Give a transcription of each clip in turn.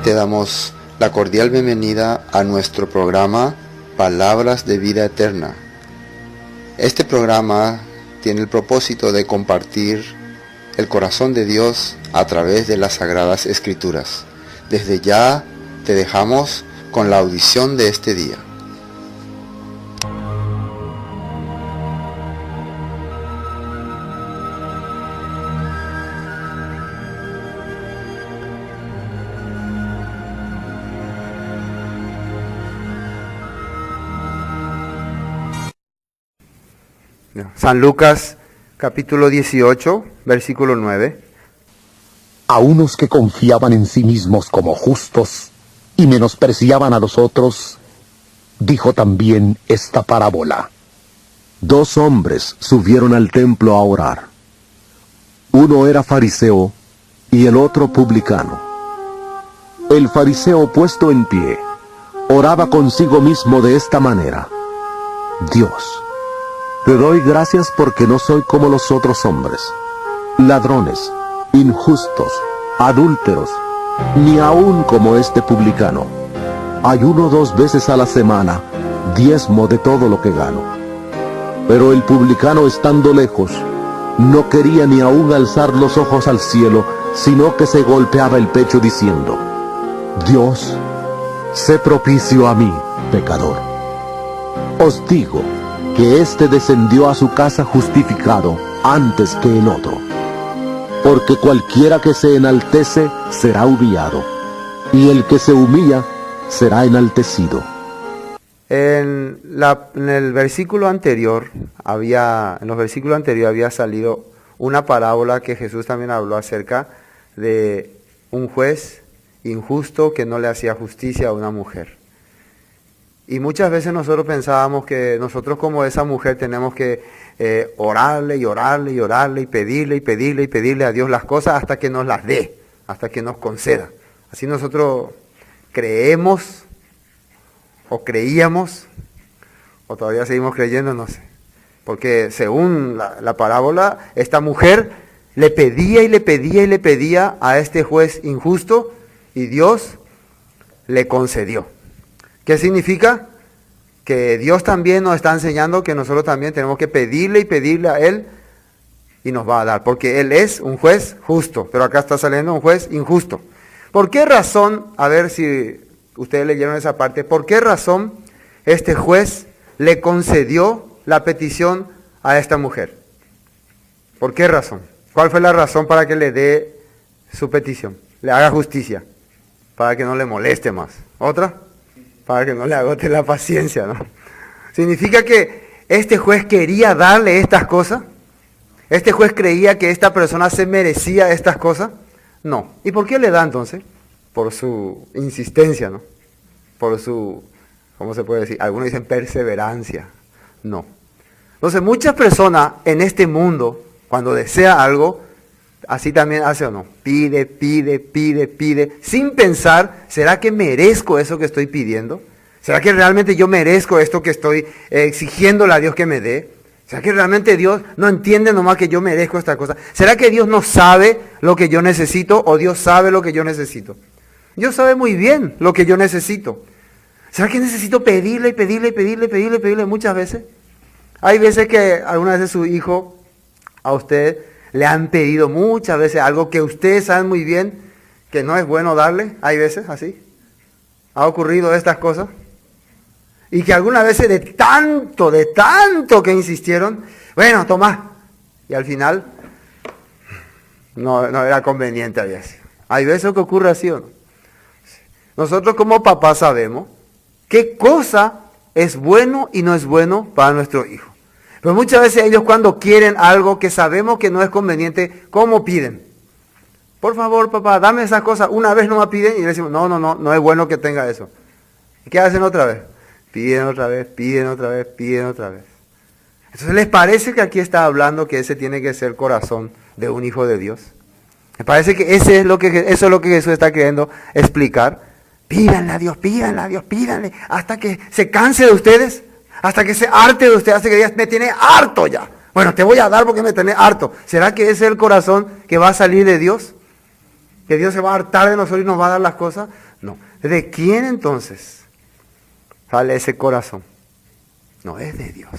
te damos la cordial bienvenida a nuestro programa Palabras de Vida Eterna. Este programa tiene el propósito de compartir el corazón de Dios a través de las Sagradas Escrituras. Desde ya te dejamos con la audición de este día. San Lucas, capítulo 18, versículo 9. A unos que confiaban en sí mismos como justos y menospreciaban a los otros, dijo también esta parábola. 2 hombres subieron al templo a orar. Uno era fariseo y el otro publicano. El fariseo, puesto en pie, oraba consigo mismo de esta manera: Dios, te doy gracias porque no soy como los otros hombres, ladrones, injustos, adúlteros, ni aun como este publicano. Ayuno 2 veces a la semana, diezmo de todo lo que gano. Pero el publicano, estando lejos, no quería ni aun alzar los ojos al cielo, sino que se golpeaba el pecho diciendo: Dios, sé propicio a mí, pecador. Os digo que éste descendió a su casa justificado antes que el otro. Porque cualquiera que se enaltece será humillado, y el que se humilla será enaltecido. En los versículos anteriores había salido una parábola que Jesús también habló acerca de un juez injusto que no le hacía justicia a una mujer. Y muchas veces nosotros pensábamos que nosotros, como esa mujer, tenemos que orarle y orarle y orarle y pedirle a Dios las cosas hasta que nos las dé, hasta que nos conceda. Así nosotros creemos o creíamos, o todavía seguimos creyendo, no sé. Porque según la parábola, esta mujer le pedía y le pedía y le pedía a este juez injusto y Dios le concedió. ¿Qué significa? Que Dios también nos está enseñando que nosotros también tenemos que pedirle y pedirle a Él y nos va a dar. Porque Él es un juez justo, pero acá está saliendo un juez injusto. ¿Por qué razón, a ver si ustedes leyeron esa parte, por qué razón este juez le concedió la petición a esta mujer? ¿Por qué razón? ¿Cuál fue la razón para que le dé su petición? Le haga justicia, para que no le moleste más. ¿Otra? Para que no le agote la paciencia, ¿no? ¿Significa que este juez quería darle estas cosas? ¿Este juez creía que esta persona se merecía estas cosas? No. ¿Y por qué le da entonces? Por su insistencia, ¿no? Por su, ¿cómo se puede decir? Algunos dicen perseverancia. No. Entonces muchas personas en este mundo, cuando desea algo, así también hace o no. Pide, sin pensar, ¿será que merezco eso que estoy pidiendo? ¿Será que realmente yo merezco esto que estoy exigiéndole a Dios que me dé? ¿Será que realmente Dios no entiende nomás que yo merezco esta cosa? ¿Será que Dios no sabe lo que yo necesito o Dios sabe lo que yo necesito? Dios sabe muy bien lo que yo necesito. ¿Será que necesito pedirle muchas veces? Hay veces que algunas veces su hijo a usted le han pedido muchas veces algo que ustedes saben muy bien que no es bueno darle. Hay veces así. ¿Ha ocurrido estas cosas? Y que algunas veces de tanto que insistieron, bueno, toma. Y al final no era conveniente a veces. Hay veces que ocurre así o no. Nosotros como papás sabemos qué cosa es bueno y no es bueno para nuestro hijo. Pero muchas veces ellos, cuando quieren algo que sabemos que no es conveniente, ¿cómo piden? Por favor, papá, dame esas cosas. Una vez nomás piden y le decimos, no es bueno que tenga eso. ¿Y qué hacen otra vez? Piden otra vez. Entonces, ¿les parece que aquí está hablando que ese tiene que ser el corazón de un hijo de Dios? Me parece que eso es lo que Jesús está queriendo explicar. Pídanle a Dios, pídanle, hasta que se canse de ustedes, hasta que se harte de ustedes, hasta que digas, me tiene harto ya. Bueno, te voy a dar porque me tiene harto. ¿Será que ese es el corazón que va a salir de Dios? ¿Que Dios se va a hartar de nosotros y nos va a dar las cosas? No. ¿De quién entonces sale ese corazón? No es de Dios.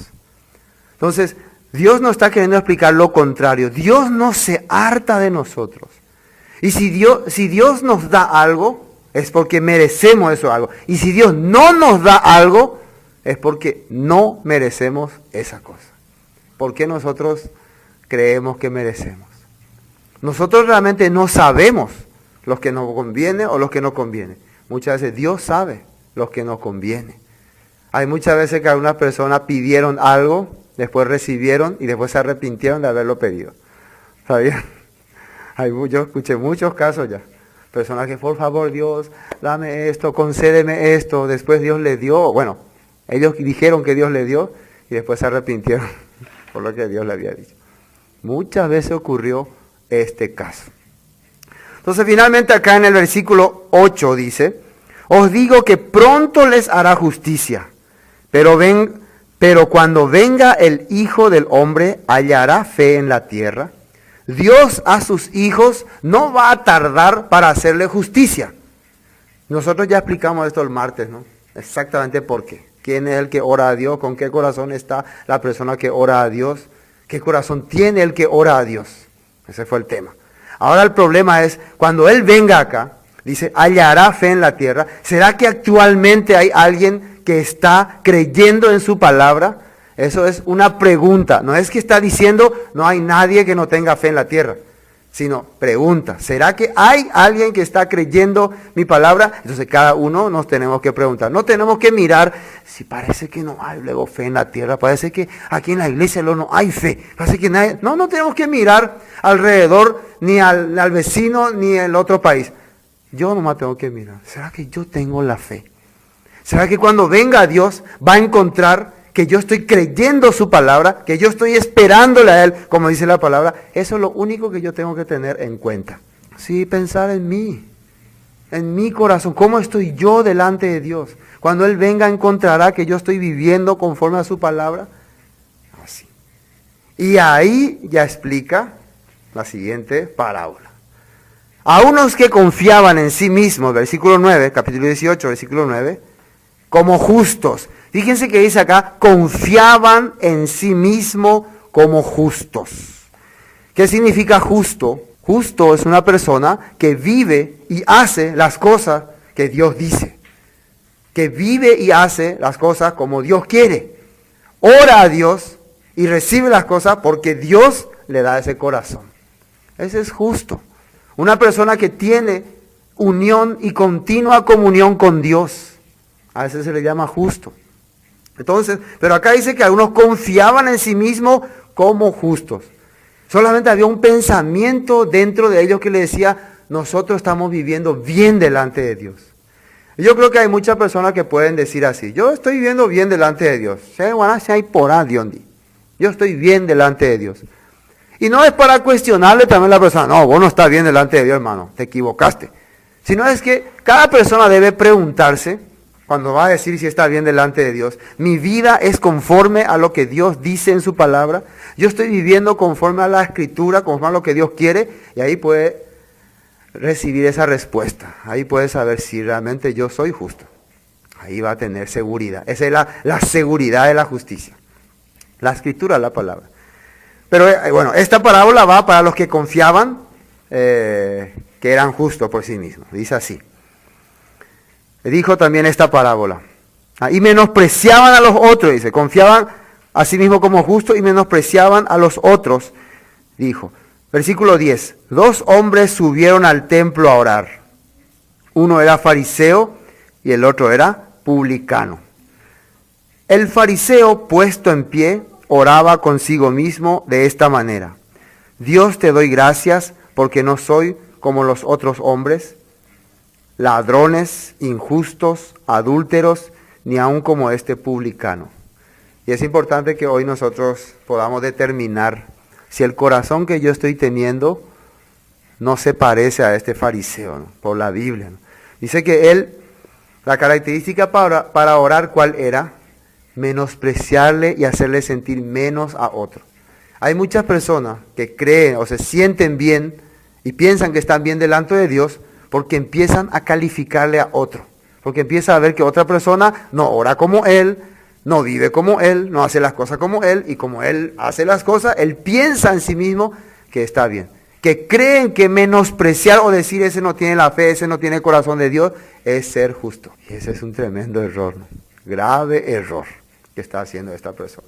Entonces, Dios nos está queriendo explicar lo contrario. Dios no se harta de nosotros. Y si Dios nos da algo, es porque merecemos eso algo. Y si Dios no nos da algo, es porque no merecemos esa cosa. ¿Por qué nosotros creemos que merecemos? Nosotros realmente no sabemos lo que nos conviene o lo que no conviene. Muchas veces Dios sabe lo que nos conviene. Hay muchas veces que algunas personas pidieron algo, después recibieron y después se arrepintieron de haberlo pedido. ¿Sabían? Yo escuché muchos casos ya. Personas que, por favor, Dios, dame esto, concédeme esto. Después Dios le dio. Bueno, ellos dijeron que Dios le dio y después se arrepintieron por lo que Dios le había dicho. Muchas veces ocurrió este caso. Entonces, finalmente acá en el versículo 8 dice, os digo que pronto les hará justicia, pero cuando venga el Hijo del Hombre, hallará fe en la tierra. Dios a sus hijos no va a tardar para hacerle justicia. Nosotros ya explicamos esto el martes, ¿no? Exactamente por qué. ¿Quién es el que ora a Dios? ¿Con qué corazón está la persona que ora a Dios? ¿Qué corazón tiene el que ora a Dios? Ese fue el tema. Ahora el problema es, cuando Él venga acá, dice, hallará fe en la tierra. ¿Será que actualmente hay alguien que está creyendo en su palabra? Eso es una pregunta. No es que está diciendo, no hay nadie que no tenga fe en la tierra. Sino, pregunta, ¿será que hay alguien que está creyendo mi palabra? Entonces cada uno nos tenemos que preguntar. No tenemos que mirar, si parece que no hay luego fe en la tierra, parece que aquí en la iglesia no hay fe. Parece que nadie... No tenemos que mirar alrededor, ni al vecino, ni al otro país. Yo nomás tengo que mirar, ¿será que yo tengo la fe? ¿Será que cuando venga Dios va a encontrar que yo estoy creyendo su palabra, que yo estoy esperándole a Él, como dice la palabra? Eso es lo único que yo tengo que tener en cuenta. Sí, pensar en mi corazón, ¿cómo estoy yo delante de Dios? Cuando Él venga, encontrará que yo estoy viviendo conforme a su palabra. Así. Y ahí ya explica la siguiente parábola. A unos que confiaban en sí mismos, versículo 9, capítulo 18, versículo 9, como justos. Fíjense que dice acá, confiaban en sí mismos como justos. ¿Qué significa justo? Justo es una persona que vive y hace las cosas que Dios dice. Que vive y hace las cosas como Dios quiere. Ora a Dios y recibe las cosas porque Dios le da ese corazón. Ese es justo. Una persona que tiene unión y continua comunión con Dios. A ese se le llama justo. Entonces, pero acá dice que algunos confiaban en sí mismos como justos. Solamente había un pensamiento dentro de ellos que le decía, nosotros estamos viviendo bien delante de Dios. Y yo creo que hay muchas personas que pueden decir así, yo estoy viviendo bien delante de Dios. Yo estoy bien delante de Dios. Y no es para cuestionarle también a la persona, no, vos no estás bien delante de Dios, hermano, te equivocaste. Sino es que cada persona debe preguntarse, cuando va a decir si está bien delante de Dios, mi vida es conforme a lo que Dios dice en su palabra, yo estoy viviendo conforme a la escritura, conforme a lo que Dios quiere, y ahí puede recibir esa respuesta. Ahí puede saber si realmente yo soy justo. Ahí va a tener seguridad. Esa es la seguridad de la justicia. La escritura, la palabra. Pero bueno, esta parábola va para los que confiaban que eran justos por sí mismos. Dice así. Dijo también esta parábola. Y menospreciaban a los otros, dice. Confiaban a sí mismos como justos y menospreciaban a los otros. Dijo. Versículo 10. 2 hombres subieron al templo a orar. Uno era fariseo y el otro era publicano. El fariseo, puesto en pie, oraba consigo mismo de esta manera. Dios, te doy gracias porque no soy como los otros hombres, ladrones, injustos, adúlteros, ni aun como este publicano. Y es importante que hoy nosotros podamos determinar si el corazón que yo estoy teniendo no se parece a este fariseo, ¿no? Por la Biblia, ¿no? Dice que él, la característica para orar, ¿cuál era? Menospreciarle y hacerle sentir menos a otro. Hay muchas personas que creen o se sienten bien y piensan que están bien delante de Dios porque empiezan a calificarle a otro. Porque empieza a ver que otra persona no ora como él, no vive como él, no hace las cosas como él, y como él hace las cosas, él piensa en sí mismo que está bien. Que creen que menospreciar o decir ese no tiene la fe, ese no tiene el corazón de Dios, es ser justo. Y ese es un tremendo error, ¿no? Grave error que está haciendo esta persona.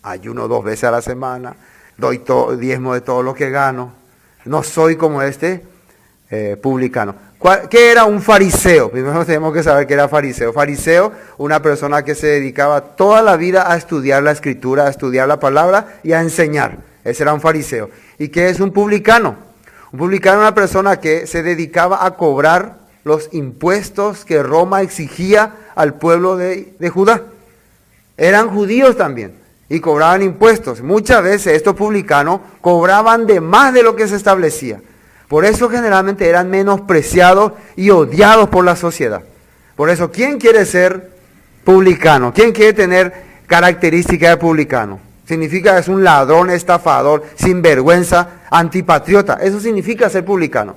Ayuno 2 veces a la semana, doy diezmo de todo lo que gano, no soy como este publicano. ¿Qué era un fariseo? Primero tenemos que saber qué era fariseo. Fariseo, una persona que se dedicaba toda la vida a estudiar la escritura, a estudiar la palabra y a enseñar. Ese era un fariseo. ¿Y qué es un publicano? Un publicano es una persona que se dedicaba a cobrar los impuestos que Roma exigía al pueblo de Judá. Eran judíos también y cobraban impuestos. Muchas veces estos publicanos cobraban de más de lo que se establecía. Por eso generalmente eran menospreciados y odiados por la sociedad. Por eso, ¿quién quiere ser publicano? ¿Quién quiere tener características de publicano? Significa que es un ladrón, estafador, sinvergüenza, antipatriota. Eso significa ser publicano.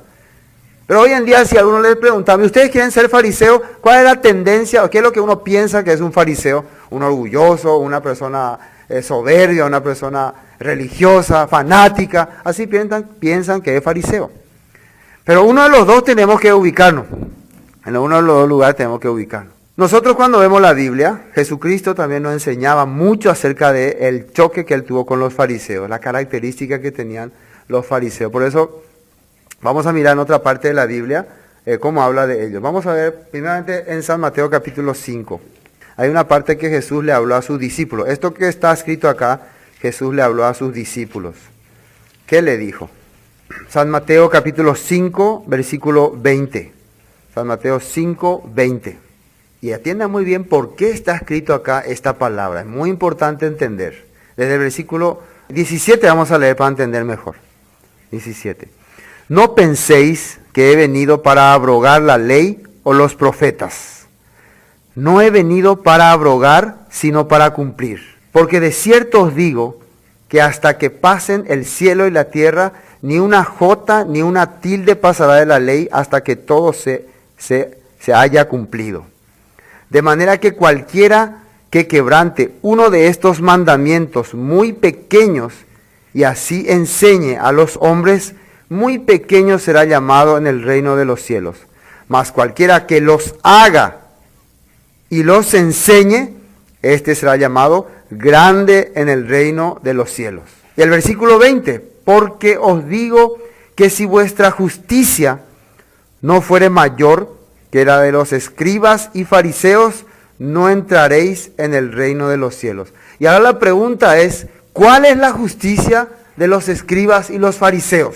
Pero hoy en día, si a alguno les preguntaba, ¿ustedes quieren ser fariseos? ¿Cuál es la tendencia o qué es lo que uno piensa que es un fariseo? Un orgulloso, una persona soberbia, una persona religiosa, fanática. Así piensan que es fariseo. Pero uno de los dos tenemos que ubicarnos. En uno de los dos lugares tenemos que ubicarnos. Nosotros cuando vemos la Biblia, Jesucristo también nos enseñaba mucho acerca del choque que él tuvo con los fariseos, la característica que tenían los fariseos. Por eso vamos a mirar en otra parte de la Biblia cómo habla de ellos. Vamos a ver primeramente en San Mateo capítulo 5. Hay una parte que Jesús le habló a sus discípulos. Esto que está escrito acá, Jesús le habló a sus discípulos. ¿Qué le dijo? San Mateo capítulo 5, versículo 20. San Mateo 5, 20. Y atienda muy bien por qué está escrito acá esta palabra. Es muy importante entender. Desde el versículo 17 vamos a leer para entender mejor. 17. No penséis que he venido para abrogar la ley o los profetas. No he venido para abrogar, sino para cumplir. Porque de cierto os digo que hasta que pasen el cielo y la tierra, ni una jota ni una tilde pasará de la ley hasta que todo se haya cumplido. De manera que cualquiera que quebrante uno de estos mandamientos muy pequeños y así enseñe a los hombres, muy pequeño será llamado en el reino de los cielos. Mas cualquiera que los haga y los enseñe, este será llamado grande en el reino de los cielos. Y el versículo 20, porque os digo que si vuestra justicia no fuere mayor que la de los escribas y fariseos, no entraréis en el reino de los cielos. Y ahora la pregunta es, ¿cuál es la justicia de los escribas y los fariseos?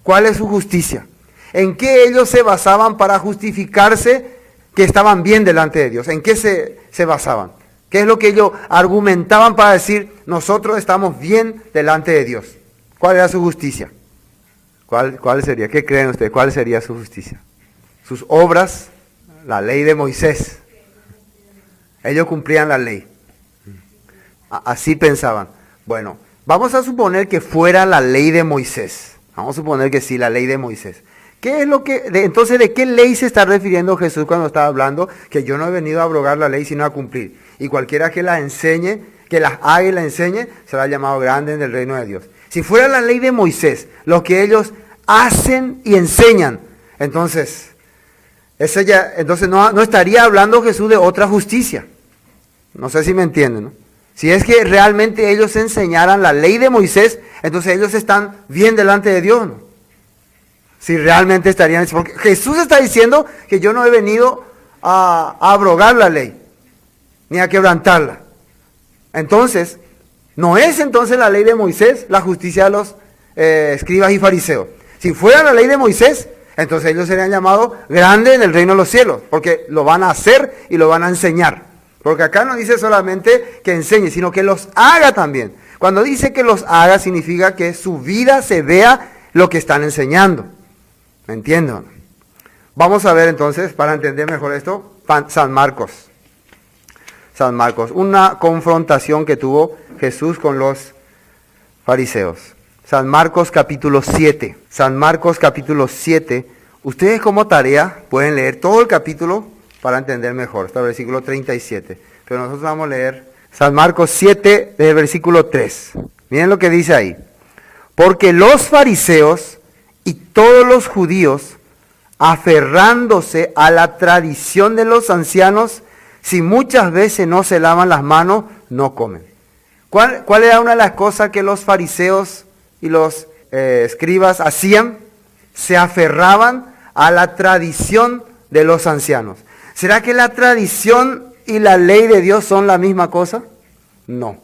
¿Cuál es su justicia? ¿En qué ellos se basaban para justificarse que estaban bien delante de Dios? ¿En qué se basaban? ¿Qué es lo que ellos argumentaban para decir, nosotros estamos bien delante de Dios? ¿Cuál era su justicia? ¿Cuál sería? ¿Qué creen ustedes? ¿Cuál sería su justicia? Sus obras, la ley de Moisés. Ellos cumplían la ley. Así pensaban. Bueno, vamos a suponer que fuera la ley de Moisés. Vamos a suponer que sí, la ley de Moisés. ¿Qué es lo que, entonces, de qué ley se está refiriendo Jesús cuando está hablando? Que yo no he venido a abrogar la ley, sino a cumplir. Y cualquiera que la enseñe, que las haga y la enseñe, será llamado grande en el reino de Dios. Si fuera la ley de Moisés, lo que ellos hacen y enseñan, entonces no estaría hablando Jesús de otra justicia. No sé si me entienden, ¿no? Si es que realmente ellos enseñaran la ley de Moisés, entonces ellos están bien delante de Dios, ¿no? Si realmente estarían... Porque Jesús está diciendo que yo no he venido a abrogar la ley, ni a quebrantarla. Entonces, no es entonces la ley de Moisés la justicia de los escribas y fariseos. Si fuera la ley de Moisés, entonces ellos serían llamados grandes en el reino de los cielos, porque lo van a hacer y lo van a enseñar. Porque acá no dice solamente que enseñe, sino que los haga también. Cuando dice que los haga, significa que su vida se vea lo que están enseñando. ¿Me entienden? Vamos a ver entonces, para entender mejor esto, San Marcos. San Marcos, una confrontación que tuvo Jesús con los fariseos. San Marcos capítulo 7. San Marcos capítulo 7. Ustedes como tarea pueden leer todo el capítulo para entender mejor, hasta el versículo 37. Pero nosotros vamos a leer San Marcos 7, del versículo 3. Miren lo que dice ahí. Porque los fariseos y todos los judíos, aferrándose a la tradición de los ancianos, si muchas veces no se lavan las manos, no comen. ¿Cuál era una de las cosas que los fariseos y los escribas hacían? Se aferraban a la tradición de los ancianos. ¿Será que la tradición y la ley de Dios son la misma cosa? No.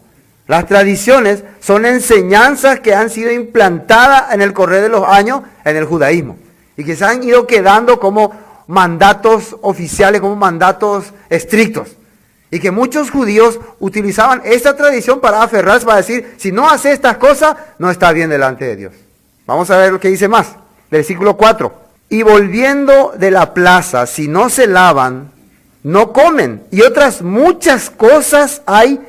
Las tradiciones son enseñanzas que han sido implantadas en el correr de los años en el judaísmo y que se han ido quedando como mandatos oficiales, como mandatos estrictos. Y que muchos judíos utilizaban esta tradición para aferrarse, para decir, si no hace estas cosas, no está bien delante de Dios. Vamos a ver lo que dice más. Versículo 4. Y volviendo de la plaza, si no se lavan, no comen. Y otras muchas cosas hay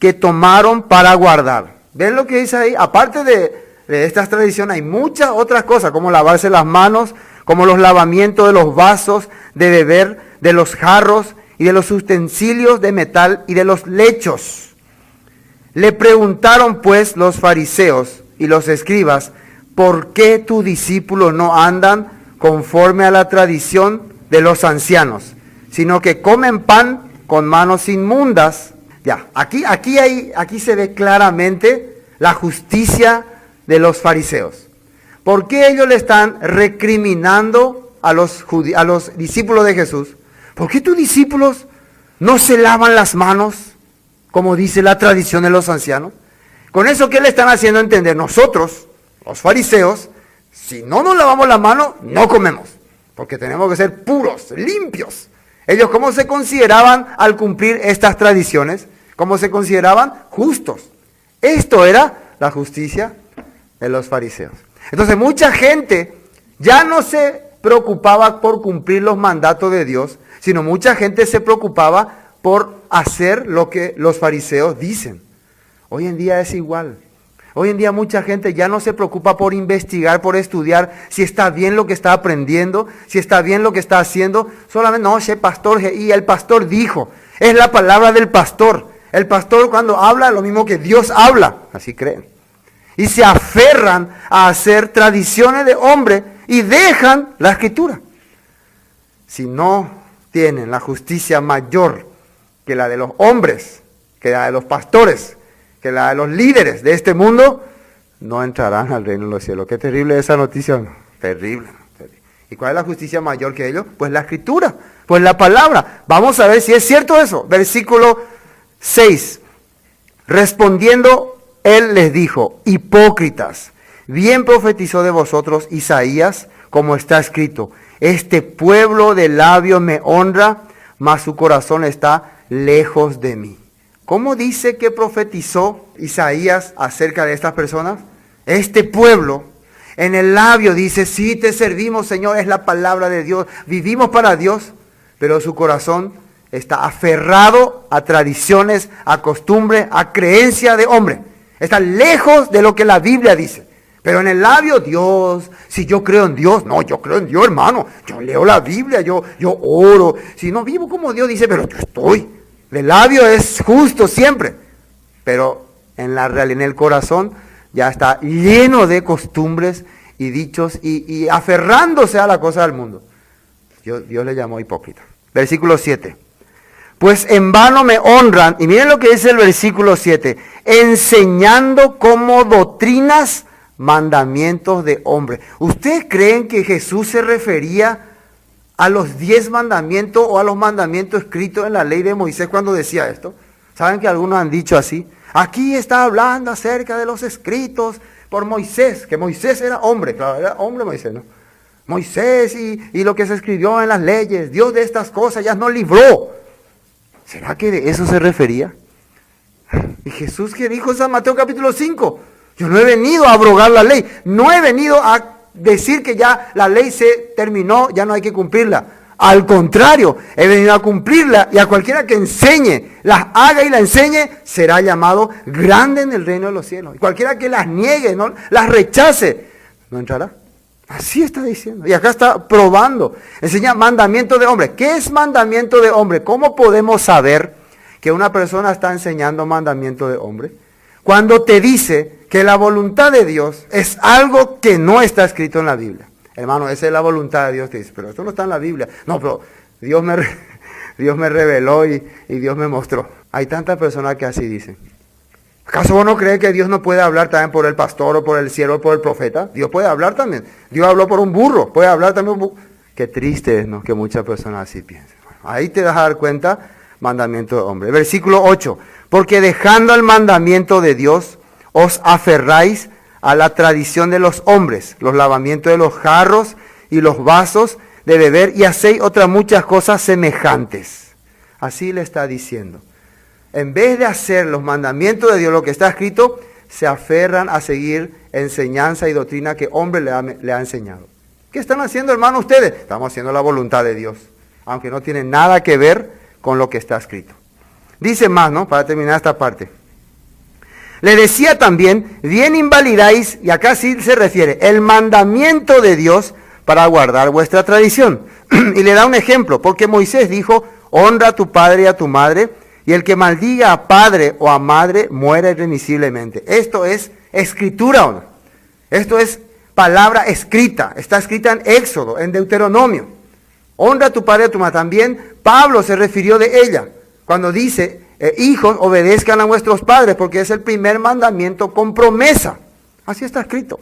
que tomaron para guardar. ¿Ven lo que dice ahí? Aparte de estas tradiciones, hay muchas otras cosas, como lavarse las manos, como los lavamientos de los vasos de beber, de los jarros y de los utensilios de metal y de los lechos. Le preguntaron pues los fariseos y los escribas, ¿por qué tus discípulos no andan conforme a la tradición de los ancianos, sino que comen pan con manos inmundas? Ya, aquí se ve claramente la justicia de los fariseos. ¿Por qué ellos le están recriminando a los discípulos de Jesús? ¿Por qué tus discípulos no se lavan las manos, como dice la tradición de los ancianos? Con eso, ¿qué le están haciendo entender? Nosotros, los fariseos, si no nos lavamos las manos, no comemos, porque tenemos que ser puros, limpios. Ellos, ¿cómo se consideraban al cumplir estas tradiciones? ¿Cómo se consideraban? Justos. Esto era la justicia de los fariseos. Entonces, mucha gente ya no se preocupaba por cumplir los mandatos de Dios, sino mucha gente se preocupaba por hacer lo que los fariseos dicen. Hoy en día es igual. Hoy en día mucha gente ya no se preocupa por investigar, por estudiar si está bien lo que está aprendiendo, si está bien lo que está haciendo. Solamente, no, pastor, y el pastor dijo, es la palabra del pastor. El pastor cuando habla, lo mismo que Dios habla, así creen. Y se aferran a hacer tradiciones de hombre y dejan la escritura. Si no tienen la justicia mayor que la de los hombres, que la de los pastores, que la de los líderes de este mundo, no entrarán al reino de los cielos. Qué terrible esa noticia, ¿no? Terrible, terrible. ¿Y cuál es la justicia mayor que ellos? Pues la escritura, pues la palabra. Vamos a ver si es cierto eso. Versículo 6. Respondiendo, él les dijo, hipócritas, bien profetizó de vosotros Isaías, como está escrito, este pueblo de labios me honra, mas su corazón está lejos de mí. ¿Cómo dice que profetizó Isaías acerca de estas personas? Este pueblo, en el labio dice, sí te servimos, Señor, es la palabra de Dios, vivimos para Dios, pero su corazón está aferrado a tradiciones, a costumbres, a creencia de hombre. Está lejos de lo que la Biblia dice. Pero en el labio, Dios, si yo creo en Dios, no, yo creo en Dios, hermano. Yo leo la Biblia, yo oro. Si no vivo como Dios dice, pero yo estoy. El labio es justo siempre. Pero en la realidad, en el corazón, ya está lleno de costumbres y dichos y aferrándose a la cosa del mundo. Dios le llamó hipócrita. Versículo 7. Pues en vano me honran, y miren lo que dice el versículo 7, enseñando como doctrinas mandamientos de hombre. ¿Ustedes creen que Jesús se refería a los 10 mandamientos o a los mandamientos escritos en la ley de Moisés cuando decía esto? ¿Saben que algunos han dicho así? Aquí está hablando acerca de los escritos por Moisés, que Moisés era hombre, claro, era hombre Moisés, ¿no? Moisés y lo que se escribió en las leyes, Dios de estas cosas ya nos libró. ¿Será que de eso se refería? Y Jesús que dijo en San Mateo capítulo 5, yo no he venido a abrogar la ley, no he venido a decir que ya la ley se terminó, ya no hay que cumplirla. Al contrario, he venido a cumplirla, y a cualquiera que enseñe, las haga y la enseñe, será llamado grande en el reino de los cielos. Y cualquiera que las niegue, no las rechace, no entrará. Así está diciendo. Y acá está probando. Enseña mandamiento de hombre. ¿Qué es mandamiento de hombre? ¿Cómo podemos saber que una persona está enseñando mandamiento de hombre? Cuando te dice que la voluntad de Dios es algo que no está escrito en la Biblia. Hermano, esa es la voluntad de Dios. Te dice, pero esto no está en la Biblia. No, pero Dios me reveló y Dios me mostró. Hay tantas personas que así dicen. ¿Acaso vos no crees que Dios no puede hablar también por el pastor o por el siervo o por el profeta? Dios puede hablar también. Dios habló por un burro, puede hablar también por un burro. Qué triste es, ¿no?, que muchas personas así piensen. Ahí te das a dar cuenta, mandamiento de hombre. Versículo 8. Porque dejando el mandamiento de Dios, os aferráis a la tradición de los hombres, los lavamientos de los jarros y los vasos de beber, y hacéis otras muchas cosas semejantes. Así le está diciendo. En vez de hacer los mandamientos de Dios, lo que está escrito, se aferran a seguir enseñanza y doctrina que hombre le ha enseñado. ¿Qué están haciendo, hermano, ustedes? Estamos haciendo la voluntad de Dios, aunque no tiene nada que ver con lo que está escrito. Dice más, ¿no?, para terminar esta parte. Le decía también, bien invalidáis, y acá sí se refiere, el mandamiento de Dios para guardar vuestra tradición. Y le da un ejemplo, porque Moisés dijo, honra a tu padre y a tu madre, y el que maldiga a padre o a madre muera irremisiblemente. Esto es escritura, ¿o no? Esto es palabra escrita, está escrita en Éxodo, en Deuteronomio. Honra a tu padre y a tu madre. También Pablo se refirió de ella, cuando dice, hijos, obedezcan a vuestros padres, porque es el primer mandamiento con promesa. Así está escrito.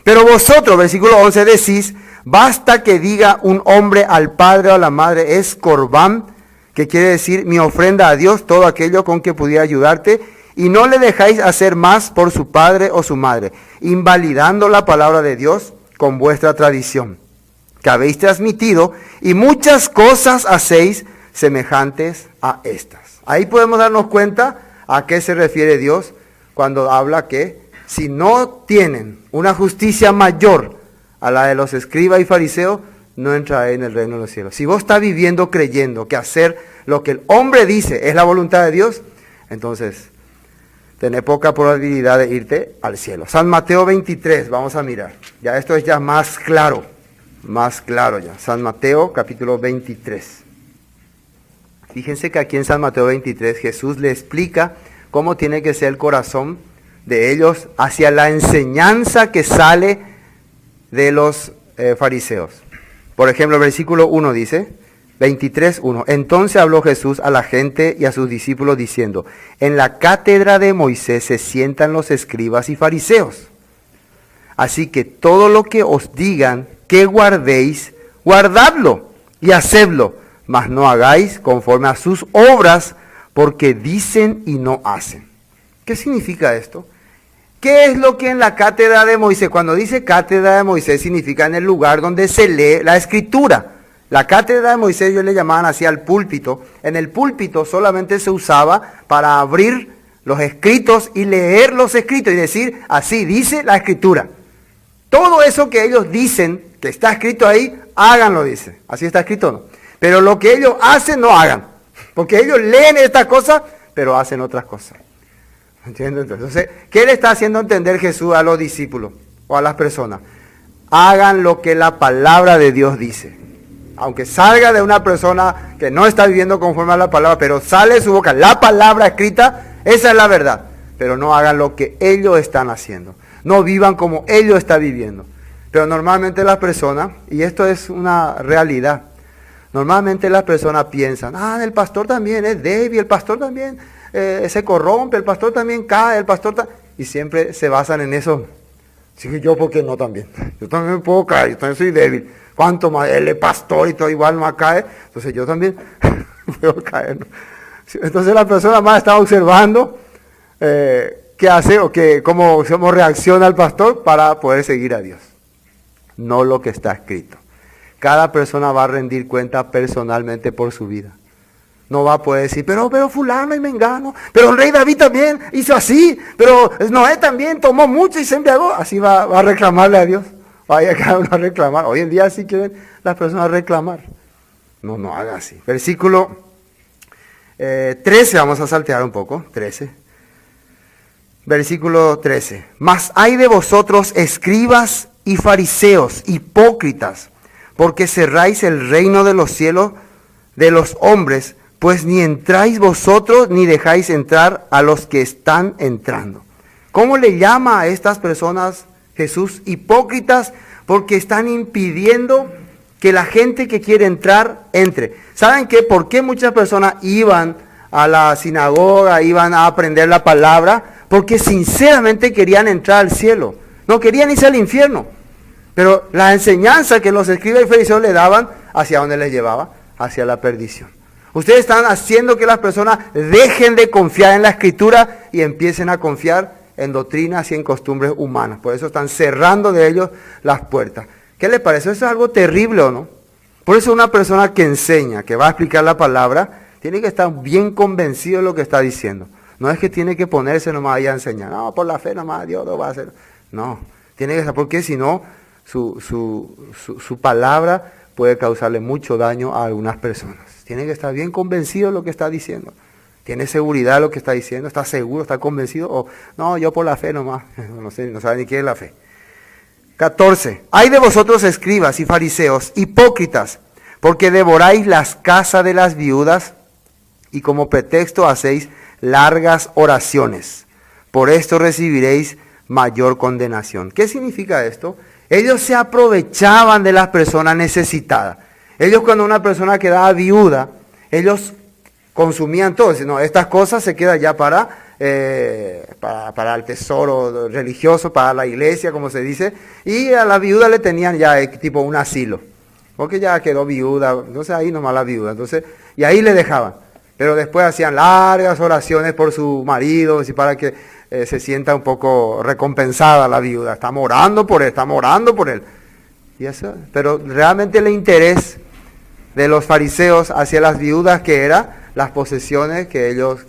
Pero vosotros, versículo 11, decís, basta que diga un hombre al padre o a la madre, es corbán, que quiere decir mi ofrenda a Dios, todo aquello con que pudiera ayudarte, y no le dejáis hacer más por su padre o su madre, invalidando la palabra de Dios con vuestra tradición, que habéis transmitido, y muchas cosas hacéis semejantes a estas. Ahí podemos darnos cuenta a qué se refiere Dios cuando habla que si no tienen una justicia mayor a la de los escribas y fariseos, no entrará en el reino de los cielos. Si vos estás viviendo creyendo que hacer lo que el hombre dice es la voluntad de Dios, entonces tenés poca probabilidad de irte al cielo. San Mateo 23, vamos a mirar. Ya esto es ya más claro ya. San Mateo capítulo 23. Fíjense que aquí en San Mateo 23 Jesús le explica cómo tiene que ser el corazón de ellos hacia la enseñanza que sale de los fariseos. Por ejemplo, el versículo 1 dice, 23:1. Entonces habló Jesús a la gente y a sus discípulos diciendo, en la cátedra de Moisés se sientan los escribas y fariseos. Así que todo lo que os digan que guardéis, guardadlo y hacedlo, mas no hagáis conforme a sus obras, porque dicen y no hacen. ¿Qué significa esto? ¿Qué es lo que en la cátedra de Moisés? Cuando dice cátedra de Moisés, significa en el lugar donde se lee la escritura. La cátedra de Moisés, ellos le llamaban así al púlpito. En el púlpito solamente se usaba para abrir los escritos y leer los escritos y decir, así dice la escritura. Todo eso que ellos dicen, que está escrito ahí, háganlo, dice. Así está escrito, ¿no? Pero lo que ellos hacen, no hagan. Porque ellos leen estas cosas, pero hacen otras cosas. ¿Entiendes? Entonces, ¿qué le está haciendo entender Jesús a los discípulos o a las personas? Hagan lo que la palabra de Dios dice. Aunque salga de una persona que no está viviendo conforme a la palabra, pero sale de su boca la palabra escrita, esa es la verdad. Pero no hagan lo que ellos están haciendo. No vivan como ellos están viviendo. Pero normalmente las personas, y esto es una realidad, normalmente las personas piensan, el pastor también es débil, el pastor también se corrompe, el pastor también cae, el pastor y siempre se basan en eso. Sí, yo, ¿por qué no también? Yo también me puedo caer, yo también soy débil. ¿Cuánto más? Él es pastor y todo igual no cae, entonces yo también puedo caer, ¿no? Entonces la persona más está observando qué hace o cómo reacciona el pastor para poder seguir a Dios. No lo que está escrito. Cada persona va a rendir cuenta personalmente por su vida. No va a poder decir, pero fulano y mengano, pero el rey David también hizo así, pero Noé también tomó mucho y se embriagó. Así va a reclamarle a Dios. Vaya cada uno a reclamar. Hoy en día sí quieren las personas reclamar. no haga así. Versículo 13, vamos a saltear un poco, 13. Versículo 13. Mas hay de vosotros, escribas y fariseos, hipócritas, porque cerráis el reino de los cielos de los hombres, pues ni entráis vosotros ni dejáis entrar a los que están entrando. ¿Cómo le llama a estas personas Jesús? Hipócritas, porque están impidiendo que la gente que quiere entrar, entre. ¿Saben qué? ¿Por qué muchas personas iban a la sinagoga, iban a aprender la palabra? Porque sinceramente querían entrar al cielo. No querían irse al infierno. Pero la enseñanza que los escribas y fariseos le daban, ¿hacia dónde les llevaba? Hacia la perdición. Ustedes están haciendo que las personas dejen de confiar en la Escritura y empiecen a confiar en doctrinas y en costumbres humanas. Por eso están cerrando de ellos las puertas. ¿Qué les parece? Eso es algo terrible, ¿o no? Por eso una persona que enseña, que va a explicar la palabra, tiene que estar bien convencido de lo que está diciendo. No es que tiene que ponerse nomás ahí a enseñar. No, por la fe nomás Dios lo va a hacer. No, tiene que estar, porque si no, su palabra puede causarle mucho daño a algunas personas. Tiene que estar bien convencido de lo que está diciendo. ¿Tiene seguridad de lo que está diciendo? ¿Está seguro? ¿Está convencido? O no, yo por la fe nomás. No sé, no sabe ni qué es la fe. 14. Hay de vosotros, escribas y fariseos, hipócritas, porque devoráis las casas de las viudas y como pretexto hacéis largas oraciones. Por esto recibiréis mayor condenación. ¿Qué significa esto? Ellos se aprovechaban de las personas necesitadas. Ellos, cuando una persona quedaba viuda, ellos consumían todo. No, estas cosas se quedan ya para el tesoro religioso, para la iglesia, como se dice. Y a la viuda le tenían ya tipo un asilo, porque ya quedó viuda. Entonces ahí nomás la viuda. Entonces, y ahí le dejaban. Pero después hacían largas oraciones por su marido, y para que se sienta un poco recompensada la viuda. Estamos orando por él, estamos orando por él. Y eso, pero realmente el interés de los fariseos hacia las viudas, que era las posesiones que ellos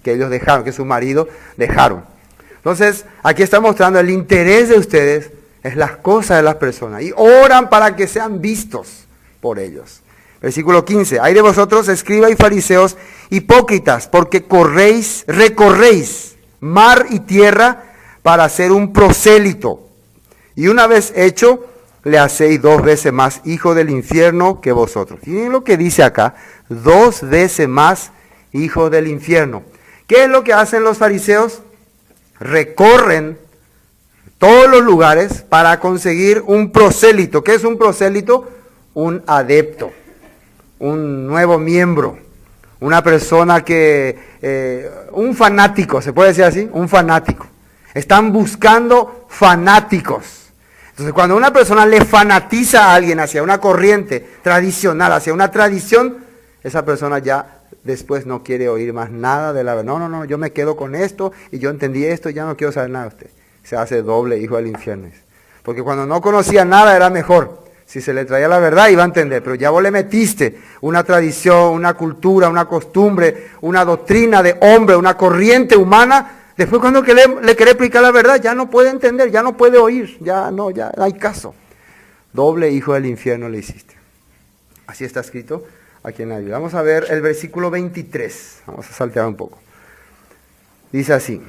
dejaron, que su marido dejaron. Entonces, aquí está mostrando el interés de ustedes es las cosas de las personas, y oran para que sean vistos por ellos. Versículo 15. Hay de vosotros, escribas y fariseos, hipócritas, porque recorréis mar y tierra para hacer un prosélito, y una vez hecho, le hacéis 2 veces más hijo del infierno que vosotros. Miren lo que dice acá, 2 veces más hijo del infierno. ¿Qué es lo que hacen los fariseos? Recorren todos los lugares para conseguir un prosélito. ¿Qué es un prosélito? Un adepto, un nuevo miembro, una persona un fanático, ¿se puede decir así? Un fanático. Están buscando fanáticos. Entonces, cuando una persona le fanatiza a alguien hacia una corriente tradicional, hacia una tradición, esa persona ya después no quiere oír más nada de la verdad. No, yo me quedo con esto y yo entendí esto y ya no quiero saber nada de usted. Se hace doble hijo del infierno. Porque cuando no conocía nada era mejor. Si se le traía la verdad iba a entender, pero ya vos le metiste una tradición, una cultura, una costumbre, una doctrina de hombre, una corriente humana. Después cuando le quiere explicar la verdad, ya no puede entender, ya no puede oír, ya no hay caso. Doble hijo del infierno le hiciste. Así está escrito aquí en la Biblia. Vamos a ver el versículo 23. Vamos a saltear un poco. Dice así.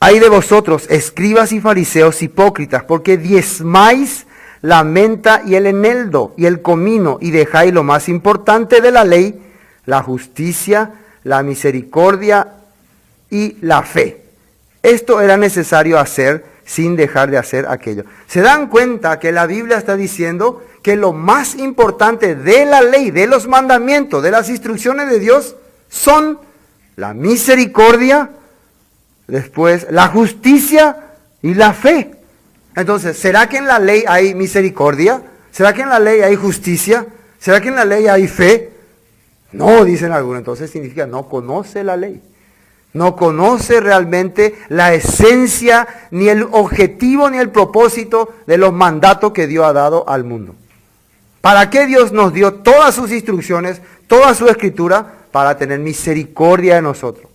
Hay de vosotros, escribas y fariseos, hipócritas, porque diezmáis la menta y el eneldo y el comino, y dejáis lo más importante de la ley, la justicia, la misericordia y la fe. Esto era necesario hacer sin dejar de hacer aquello. ¿Se dan cuenta que la Biblia está diciendo que lo más importante de la ley, de los mandamientos, de las instrucciones de Dios son la misericordia, después la justicia y la fe? Entonces, ¿será que en la ley hay misericordia? ¿Será que en la ley hay justicia? ¿Será que en la ley hay fe? No, dicen algunos. Entonces significa no conoce la ley. No conoce realmente la esencia, ni el objetivo, ni el propósito de los mandatos que Dios ha dado al mundo. ¿Para qué Dios nos dio todas sus instrucciones, toda su escritura? Para tener misericordia de nosotros.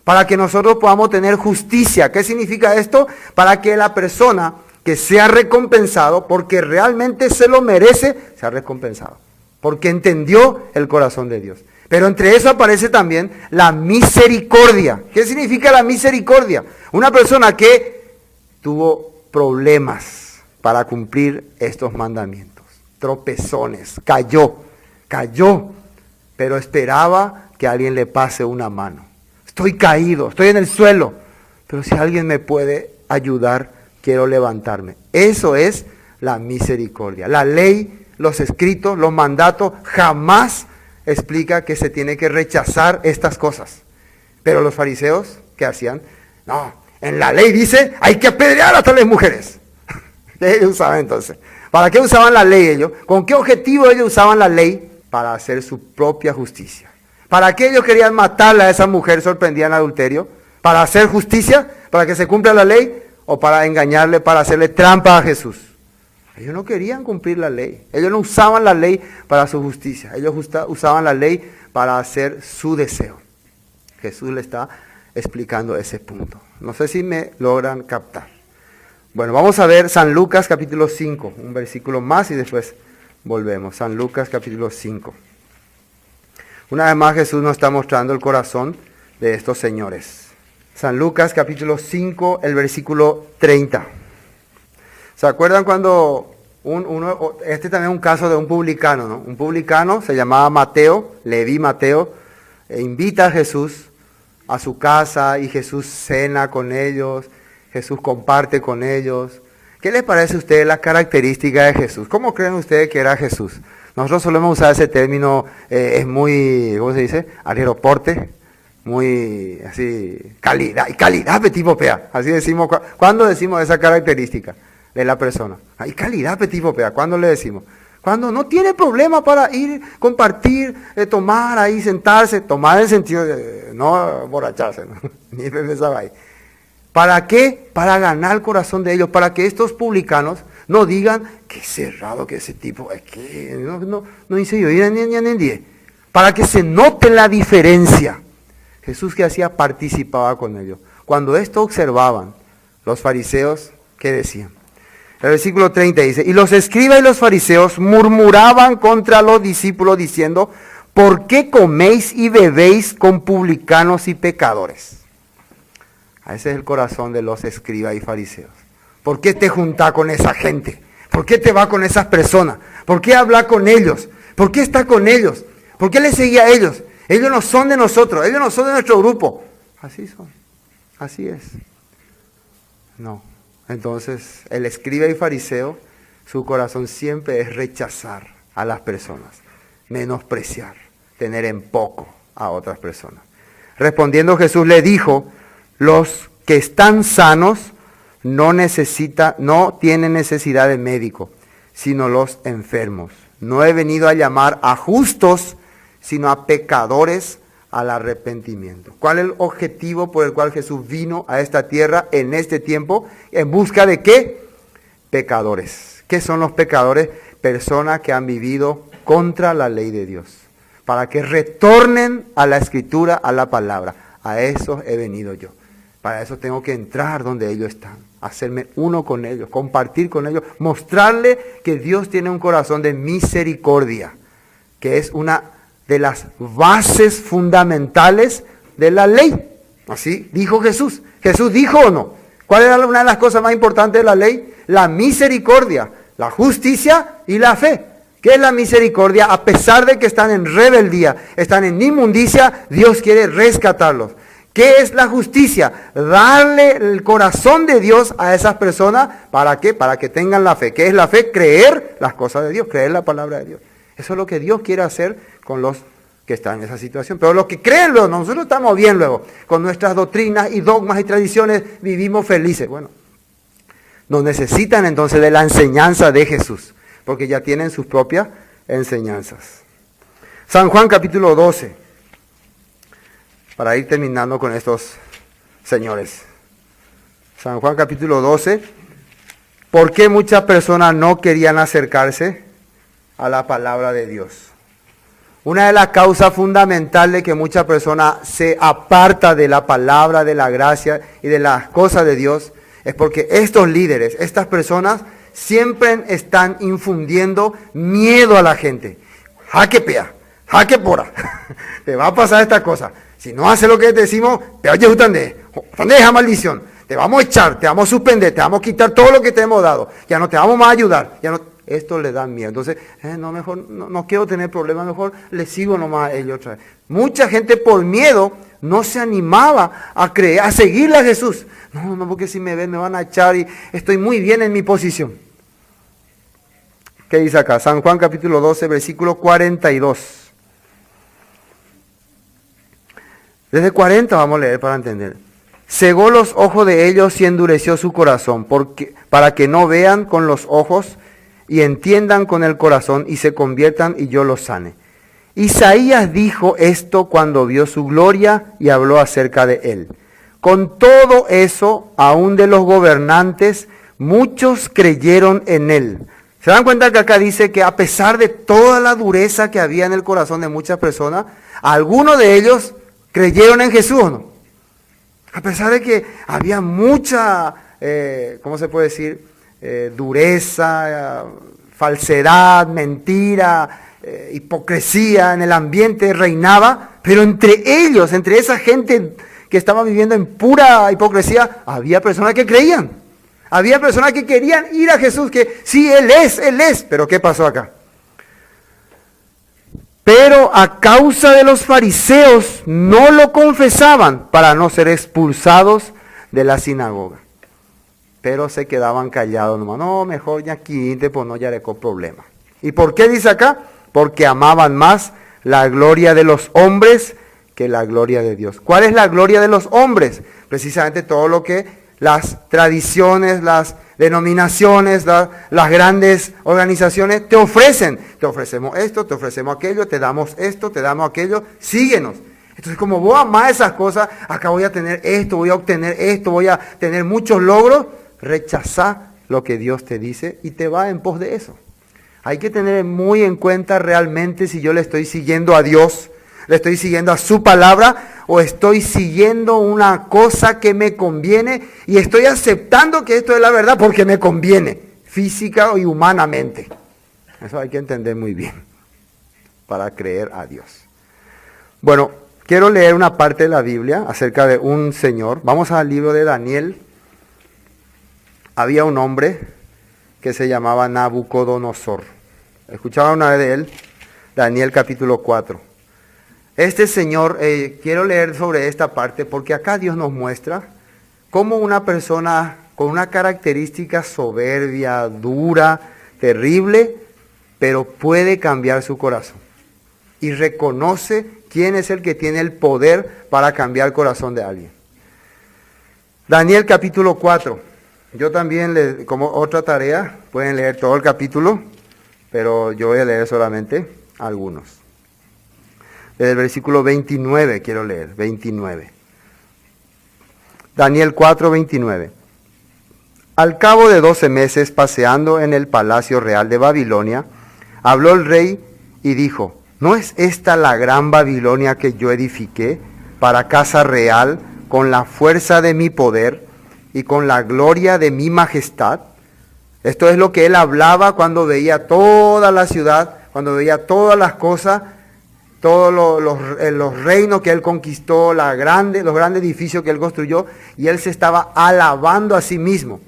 Para que nosotros podamos tener justicia. ¿Qué significa esto? Para que la persona que sea recompensado, porque realmente se lo merece, sea recompensado. porque entendió el corazón de Dios. Pero entre eso aparece también la misericordia. ¿Qué significa la misericordia? Una persona que tuvo problemas para cumplir estos mandamientos, tropezones, cayó, pero esperaba que alguien le pase una mano. Estoy caído, estoy en el suelo, pero si alguien me puede ayudar, quiero levantarme. Eso es la misericordia. La ley, los escritos, los mandatos jamás explica que se tiene que rechazar estas cosas. Pero los fariseos, ¿qué hacían? No, en la ley dice, hay que apedrear a tales mujeres. ¿Qué ellos usaban entonces? ¿Para qué usaban la ley ellos? ¿Con qué objetivo ellos usaban la ley? Para hacer su propia justicia. ¿Para qué ellos querían matarla a esa mujer sorprendida en adulterio? ¿Para hacer justicia? ¿Para que se cumpla la ley? ¿O para engañarle, para hacerle trampa a Jesús? Ellos no querían cumplir la ley. Ellos no usaban la ley para su justicia. Ellos usaban la ley para hacer su deseo. Jesús le está explicando ese punto. No sé si me logran captar. Bueno, vamos a ver San Lucas capítulo 5, un versículo más y después volvemos. San Lucas capítulo 5. Una vez más Jesús nos está mostrando el corazón de estos señores. San Lucas capítulo 5, el versículo 30. ¿Se acuerdan cuando este también es un caso de un publicano, ¿no? Un publicano se llamaba Mateo, Leví Mateo, e invita a Jesús a su casa y Jesús cena con ellos, Jesús comparte con ellos. ¿Qué les parece a ustedes la característica de Jesús? ¿Cómo creen ustedes que era Jesús? Nosotros solemos usar ese término, es muy, ¿cómo se dice? Aeroporte, muy así, calidad petit popea. Así decimos, ¿cuándo decimos esa característica de la persona? Hay calidad petit popea, ¿cuándo le decimos? Cuando no tiene problema para ir, compartir, tomar ahí, sentarse, tomar en el sentido de no borracharse, ¿no? Ni pensaba ahí. ¿Para qué? Para ganar el corazón de ellos, para que estos publicanos no digan, qué cerrado que ese tipo es, que no hice yo, ni. Para que se note la diferencia. Jesús, ¿qué hacía? Participaba con ellos. Cuando esto observaban, los fariseos, ¿qué decían? El versículo 30 dice, y los escribas y los fariseos murmuraban contra los discípulos diciendo, ¿por qué coméis y bebéis con publicanos y pecadores? Ese es el corazón de los escribas y fariseos. ¿Por qué te juntás con esa gente? ¿Por qué te vas con esas personas? ¿Por qué hablas con ellos? ¿Por qué estás con ellos? ¿Por qué les seguís a ellos? Ellos no son de nosotros, ellos no son de nuestro grupo. Así son, así es. No, entonces el escriba y fariseo, su corazón siempre es rechazar a las personas, menospreciar, tener en poco a otras personas. Respondiendo Jesús le dijo, los que están sanos no tienen necesidad de médico, sino los enfermos. No he venido a llamar a justos, sino a pecadores al arrepentimiento. ¿Cuál es el objetivo por el cual Jesús vino a esta tierra en este tiempo? ¿En busca de qué? Pecadores. ¿Qué son los pecadores? Personas que han vivido contra la ley de Dios. Para que retornen a la Escritura, a la palabra. A eso he venido yo. Para eso tengo que entrar donde ellos están, hacerme uno con ellos, compartir con ellos, mostrarle que Dios tiene un corazón de misericordia, que es una de las bases fundamentales de la ley. Así dijo Jesús. ¿Jesús dijo o no? ¿Cuál era una de las cosas más importantes de la ley? La misericordia, la justicia y la fe. ¿Qué es la misericordia? A pesar de que están en rebeldía, están en inmundicia, Dios quiere rescatarlos. ¿Qué es la justicia? Darle el corazón de Dios a esas personas. ¿Para qué? Para que tengan la fe. ¿Qué es la fe? Creer las cosas de Dios, creer la palabra de Dios. Eso es lo que Dios quiere hacer con los que están en esa situación. Pero los que creen luego, nosotros estamos bien luego. Con nuestras doctrinas y dogmas y tradiciones vivimos felices. Bueno, nos necesitan entonces de la enseñanza de Jesús, porque ya tienen sus propias enseñanzas. San Juan capítulo 12. Para ir terminando con estos señores. San Juan capítulo 12. ¿Por qué muchas personas no querían acercarse a la palabra de Dios? Una de las causas fundamentales de que muchas personas se apartan de la palabra, de la gracia y de las cosas de Dios, es porque estos líderes, estas personas, siempre están infundiendo miedo a la gente. jaque pea, jaque pora, te va a pasar esta cosa. Si no haces lo que te decimos, te oye usted, deja maldición, te vamos a echar, te vamos a suspender, te vamos a quitar todo lo que te hemos dado, ya no te vamos más a ayudar, ya no, esto le da miedo. Entonces, no, mejor, no quiero tener problemas, mejor le sigo nomás a ellos otra vez. Mucha gente por miedo no se animaba a creer, a seguirle a Jesús. No, porque si me ven me van a echar y estoy muy bien en mi posición. ¿Qué dice acá? San Juan capítulo 12, versículo 42. Desde 40 vamos a leer para entender. Cegó los ojos de ellos y endureció su corazón, para que no vean con los ojos y entiendan con el corazón y se conviertan y yo los sane. Isaías dijo esto cuando vio su gloria y habló acerca de él. Con todo eso, aún de los gobernantes, muchos creyeron en él. ¿Se dan cuenta que acá dice que a pesar de toda la dureza que había en el corazón de muchas personas, algunos de ellos creyeron en Jesús, ¿o no? A pesar de que había mucha, ¿cómo se puede decir? Dureza, falsedad, mentira, hipocresía en el ambiente reinaba, pero entre ellos, entre esa gente que estaba viviendo en pura hipocresía, había personas que creían. Había personas que querían ir a Jesús, que sí, Él es. Pero ¿qué pasó acá? Pero a causa de los fariseos no lo confesaban para no ser expulsados de la sinagoga. Pero se quedaban callados nomás. No, mejor ya quinte, pues no, ya le con problema. ¿Y por qué dice acá? Porque amaban más la gloria de los hombres que la gloria de Dios. ¿Cuál es la gloria de los hombres? Precisamente todo lo que las tradiciones, las denominaciones, las grandes organizaciones te ofrecen. Te ofrecemos esto, te ofrecemos aquello, te damos esto, te damos aquello, síguenos. Entonces, como vos amás esas cosas, acá voy a tener esto, voy a obtener esto, voy a tener muchos logros, rechazá lo que Dios te dice y te va en pos de eso. Hay que tener muy en cuenta realmente si yo le estoy siguiendo a Dios, le estoy siguiendo a su palabra o estoy siguiendo una cosa que me conviene y estoy aceptando que esto es la verdad porque me conviene, física y humanamente. Eso hay que entender muy bien para creer a Dios. Bueno, quiero leer una parte de la Biblia acerca de un señor. Vamos al libro de Daniel. Había un hombre que se llamaba Nabucodonosor. ¿Escuchaban una vez de él? Daniel capítulo 4. Este señor, quiero leer sobre esta parte porque acá Dios nos muestra cómo una persona con una característica soberbia, dura, terrible, pero puede cambiar su corazón. Y reconoce quién es el que tiene el poder para cambiar el corazón de alguien. Daniel capítulo 4. Yo también, como otra tarea, pueden leer todo el capítulo, pero yo voy a leer solamente algunos. Desde el versículo 29 quiero leer, 29. Daniel 4, 29. Al cabo de 12 meses, paseando en el palacio real de Babilonia, habló el rey y dijo, ¿no es esta la gran Babilonia que yo edifiqué para casa real con la fuerza de mi poder y con la gloria de mi majestad? Esto es lo que él hablaba cuando veía toda la ciudad, cuando veía todas las cosas, todos los reinos que él conquistó, los grandes edificios que él construyó, y él se estaba alabando a sí mismo.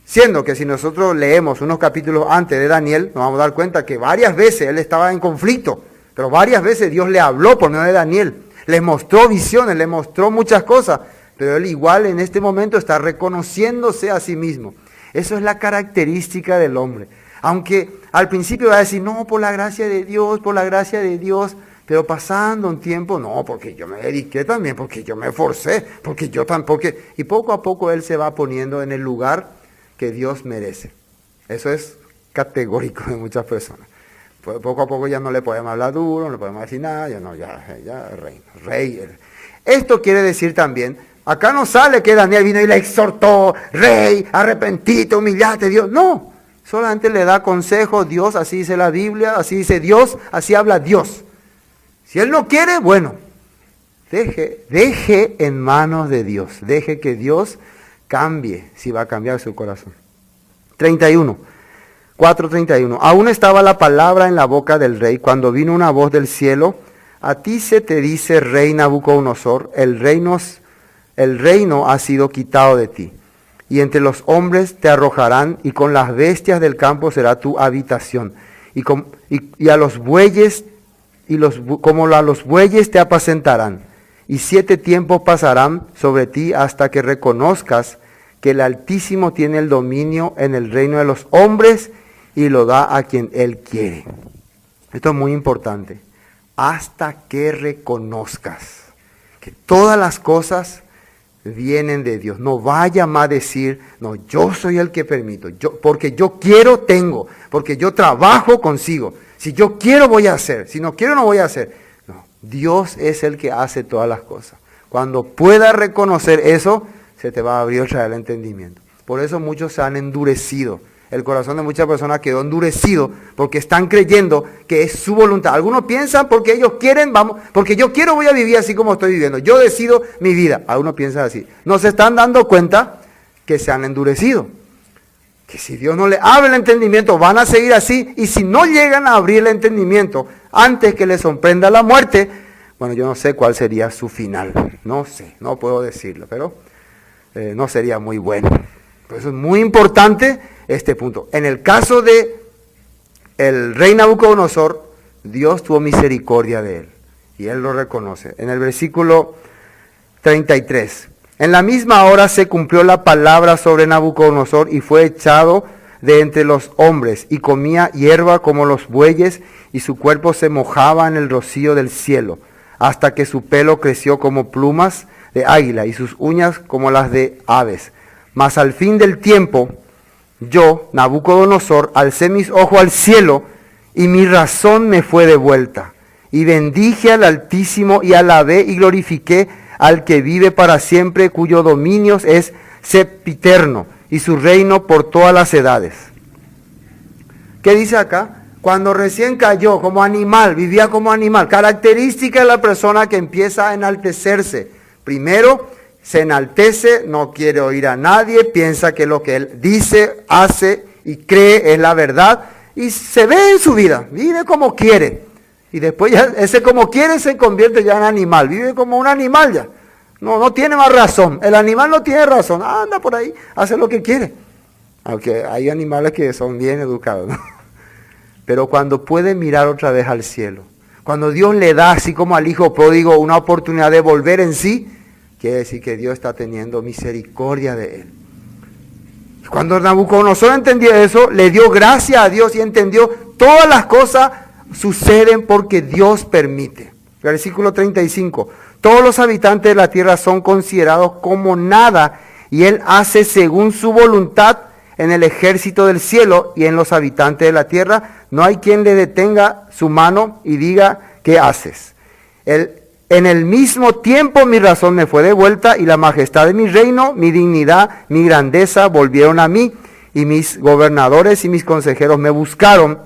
Siendo que si nosotros leemos unos capítulos antes de Daniel, nos vamos a dar cuenta que varias veces él estaba en conflicto, pero varias veces Dios le habló por medio de Daniel, le mostró visiones, le mostró muchas cosas, pero él igual en este momento está reconociéndose a sí mismo. Eso es la característica del hombre. Aunque al principio va a decir, no, por la gracia de Dios, pero pasando un tiempo, no, porque yo me dediqué también, porque yo me esforcé, y poco a poco él se va poniendo en el lugar que Dios merece. Eso es categórico de muchas personas. Pues poco a poco ya no le podemos hablar duro, no le podemos decir nada, ya rey. Esto quiere decir también, acá no sale que Daniel vino y le exhortó, rey, arrepentite, humillate, Dios. No, solamente le da consejo Dios, así dice la Biblia, así dice Dios, así habla Dios. Si él no quiere, bueno, deje en manos de Dios, deje que Dios cambie, si va a cambiar su corazón. 31. 4:31. Aún estaba la palabra en la boca del rey cuando vino una voz del cielo. A ti se te dice, rey Nabucodonosor, el reino ha sido quitado de ti. Y entre los hombres te arrojarán, y con las bestias del campo será tu habitación. Y a los bueyes, como a los bueyes te apacentarán. Y 7 tiempos pasarán sobre ti hasta que reconozcas que el Altísimo tiene el dominio en el reino de los hombres y lo da a quien Él quiere. Esto es muy importante. Hasta que reconozcas que todas las cosas vienen de Dios. No vaya más a decir, no, yo soy el que permito. Porque yo quiero, tengo. Porque yo trabajo, consigo. Si yo quiero, voy a hacer. Si no quiero, no voy a hacer. No, Dios es el que hace todas las cosas. Cuando puedas reconocer eso, se te va a abrir otra vez el entendimiento. Por eso muchos se han endurecido. El corazón de muchas personas quedó endurecido porque están creyendo que es su voluntad. Algunos piensan porque ellos quieren, porque yo quiero voy a vivir así como estoy viviendo. Yo decido mi vida. Algunos piensan así. No se están dando cuenta que se han endurecido. Que si Dios no le abre el entendimiento, van a seguir así. Y si no llegan a abrir el entendimiento antes que les sorprenda la muerte, bueno, yo no sé cuál sería su final. No sé, no puedo decirlo, pero no sería muy bueno. Por eso es muy importante este punto. En el caso de el rey Nabucodonosor, Dios tuvo misericordia de él. Y él lo reconoce. En el versículo 33. En la misma hora se cumplió la palabra sobre Nabucodonosor y fue echado de entre los hombres y comía hierba como los bueyes y su cuerpo se mojaba en el rocío del cielo hasta que su pelo creció como plumas de águila y sus uñas como las de aves. Mas al fin del tiempo, yo, Nabucodonosor, alcé mis ojos al cielo y mi razón me fue devuelta. Y bendije al Altísimo y alabé y glorifiqué al que vive para siempre, cuyo dominio es sempiterno y su reino por todas las edades. ¿Qué dice acá? Cuando recién cayó como animal, vivía como animal. Característica de la persona que empieza a enaltecerse. Primero, se enaltece, no quiere oír a nadie, piensa que lo que él dice, hace y cree es la verdad y se ve en su vida, vive como quiere. Y después ya ese como quiere se convierte ya en animal, vive como un animal ya. No tiene más razón, el animal no tiene razón, anda por ahí, hace lo que quiere. Aunque hay animales que son bien educados, ¿no? Pero cuando puede mirar otra vez al cielo, cuando Dios le da, así como al hijo pródigo, una oportunidad de volver en sí, quiere decir que Dios está teniendo misericordia de él. Cuando Nabucodonosor entendió eso, le dio gracias a Dios y entendió todas las cosas suceden porque Dios permite. Versículo 35. Todos los habitantes de la tierra son considerados como nada y Él hace según su voluntad en el ejército del cielo y en los habitantes de la tierra. No hay quien le detenga su mano y diga, ¿qué haces? En el mismo tiempo mi razón me fue devuelta y la majestad de mi reino, mi dignidad, mi grandeza volvieron a mí y mis gobernadores y mis consejeros me buscaron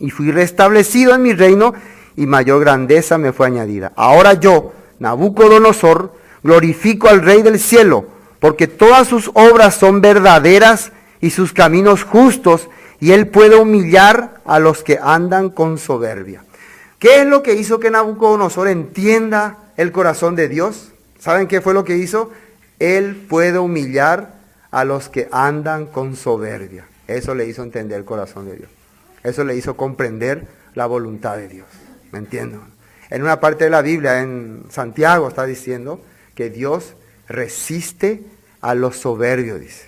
y fui restablecido en mi reino y mayor grandeza me fue añadida. Ahora yo, Nabucodonosor, glorifico al Rey del cielo porque todas sus obras son verdaderas y sus caminos justos y él puede humillar a los que andan con soberbia. ¿Qué es lo que hizo que Nabucodonosor entienda el corazón de Dios? ¿Saben qué fue lo que hizo? Él puede humillar a los que andan con soberbia. Eso le hizo entender el corazón de Dios. Eso le hizo comprender la voluntad de Dios. ¿Me entienden? En una parte de la Biblia, en Santiago, está diciendo que Dios resiste a los soberbios, dice.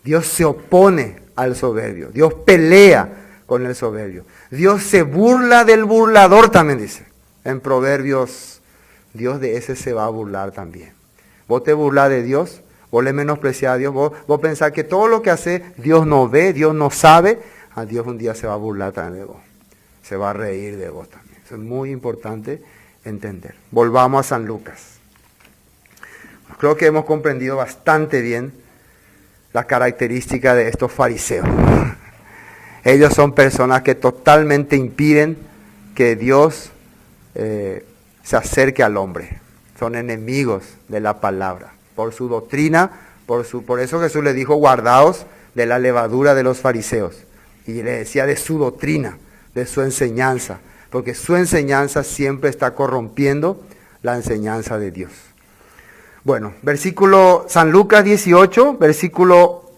Dios se opone al soberbio. Dios pelea con el soberbio. Dios se burla del burlador también, dice. En Proverbios, Dios de ese se va a burlar también. Vos te burlas de Dios, vos le menospreciás a Dios, vos pensás que todo lo que hace Dios no ve, Dios no sabe, a Dios un día se va a burlar también de vos. Se va a reír de vos también. Eso es muy importante entender. Volvamos a San Lucas. Creo que hemos comprendido bastante bien la característica de estos fariseos. Ellos son personas que totalmente impiden que Dios se acerque al hombre. Son enemigos de la palabra. Por su doctrina, por eso Jesús les dijo, guardaos de la levadura de los fariseos. Y le decía de su doctrina, de su enseñanza, porque su enseñanza siempre está corrompiendo la enseñanza de Dios. Bueno, versículo San Lucas 18, versículo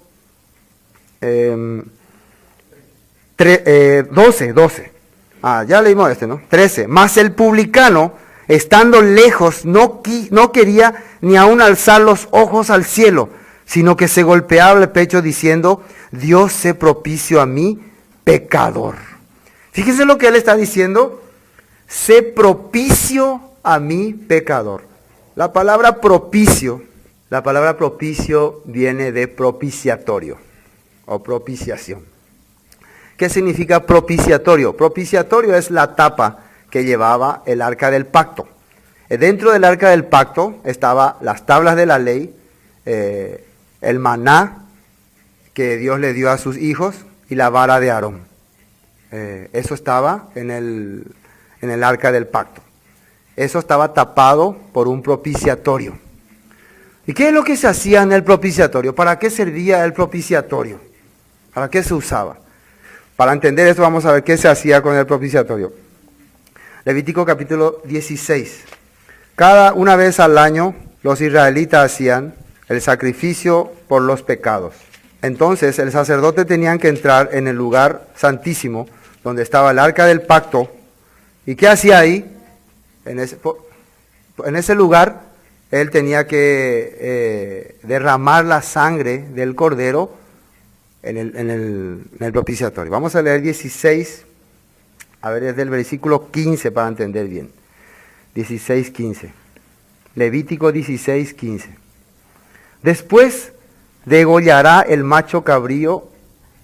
12. Ya leímos este, ¿no? 13. Mas el publicano, estando lejos, no quería ni aun alzar los ojos al cielo, sino que se golpeaba el pecho diciendo, Dios sé propicio a mí, pecador. Fíjense lo que él está diciendo, sé propicio a mí, pecador. La palabra propicio viene de propiciatorio o propiciación. ¿Qué significa propiciatorio? Propiciatorio es la tapa que llevaba el arca del pacto. Dentro del arca del pacto estaban las tablas de la ley, el maná que Dios le dio a sus hijos y la vara de Aarón. Eso estaba en el arca del pacto. Eso estaba tapado por un propiciatorio. ¿Y qué es lo que se hacía en el propiciatorio? ¿Para qué servía el propiciatorio? ¿Para qué se usaba? Para entender esto vamos a ver qué se hacía con el propiciatorio. Levítico capítulo 16. Una vez al año los israelitas hacían el sacrificio por los pecados. Entonces el sacerdote tenía que entrar en el lugar santísimo donde estaba el arca del pacto. ¿Y qué hacía ahí? En ese lugar él tenía que derramar la sangre del cordero en el propiciatorio. Vamos a leer 16, a ver desde el versículo 15 para entender bien. 16, 15. Levítico 16, 15. Después degollará el macho cabrío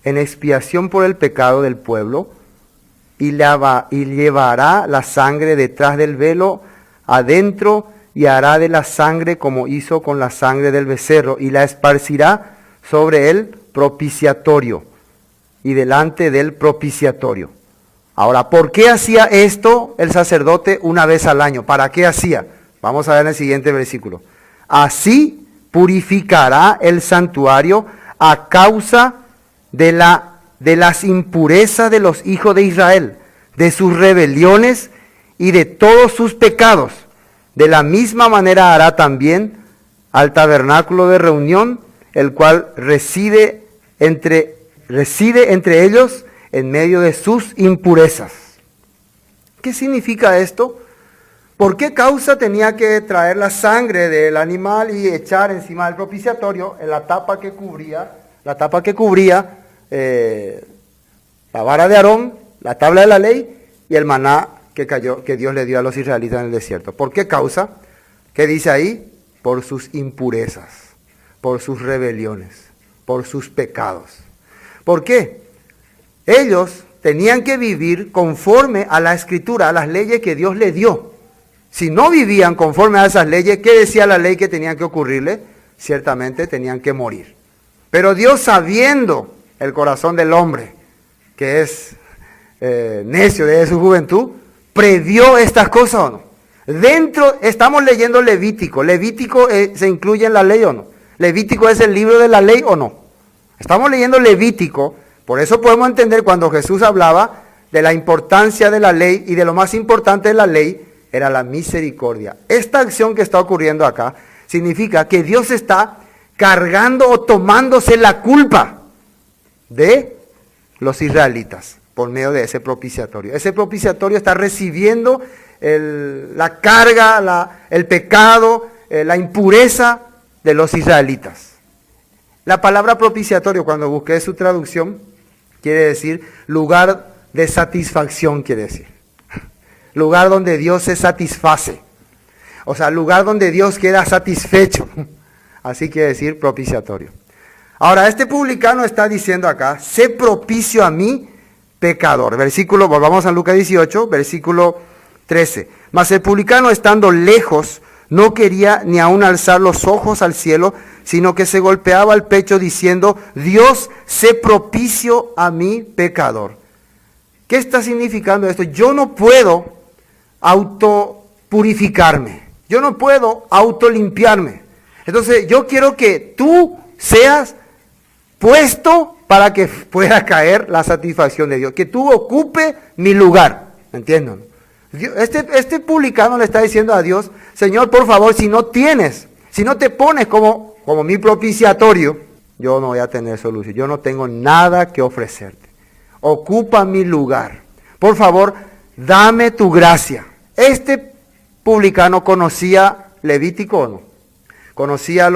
en expiación por el pecado del pueblo y llevará la sangre detrás del velo adentro y hará de la sangre como hizo con la sangre del becerro y la esparcirá sobre el propiciatorio y delante del propiciatorio. Ahora, ¿por qué hacía esto el sacerdote una vez al año? ¿Para qué hacía? Vamos a ver en el siguiente versículo. Así purificará el santuario a causa de las impurezas de los hijos de Israel, de sus rebeliones y de todos sus pecados. De la misma manera hará también al tabernáculo de reunión, el cual reside entre ellos en medio de sus impurezas. ¿Qué significa esto? ¿Por qué causa tenía que traer la sangre del animal y echar encima del propiciatorio en la tapa que cubría la vara de Aarón, la tabla de la ley y el maná que Dios le dio a los israelitas en el desierto? ¿Por qué causa? ¿Qué dice ahí? Por sus impurezas, por sus rebeliones, por sus pecados. ¿Por qué? Ellos tenían que vivir conforme a la Escritura, a las leyes que Dios les dio. Si no vivían conforme a esas leyes, ¿qué decía la ley que tenía que ocurrirle? Ciertamente tenían que morir. Pero Dios, sabiendo el corazón del hombre, que es necio desde su juventud, previó estas cosas o no. Estamos leyendo Levítico. ¿Levítico se incluye en la ley o no? ¿Levítico es el libro de la ley o no? Estamos leyendo Levítico, por eso podemos entender cuando Jesús hablaba de la importancia de la ley y de lo más importante de la ley era la misericordia. Esta acción que está ocurriendo acá significa que Dios está cargando o tomándose la culpa de los israelitas por medio de ese propiciatorio. Ese propiciatorio está recibiendo la carga, el pecado, la impureza de los israelitas. La palabra propiciatorio, cuando busqué su traducción, quiere decir lugar de satisfacción, quiere decir. Lugar donde Dios se satisface. O sea, lugar donde Dios queda satisfecho. Así quiere decir propiciatorio. Ahora, este publicano está diciendo acá, sé propicio a mí, pecador. Volvamos a Lucas 18, versículo 13. Mas el publicano, estando lejos, no quería ni aun alzar los ojos al cielo, sino que se golpeaba el pecho diciendo, Dios, sé propicio a mí, pecador. ¿Qué está significando esto? Yo no puedo autopurificarme. Yo no puedo autolimpiarme. Entonces, yo quiero que tú seas puesto para que pueda caer la satisfacción de Dios, que tú ocupe mi lugar, ¿entienden? Este publicano le está diciendo a Dios, Señor, por favor, si no te pones como mi propiciatorio, yo no voy a tener solución, yo no tengo nada que ofrecerte. Ocupa mi lugar. Por favor, dame tu gracia. Este publicano conocía Levítico o no. ¿Conocía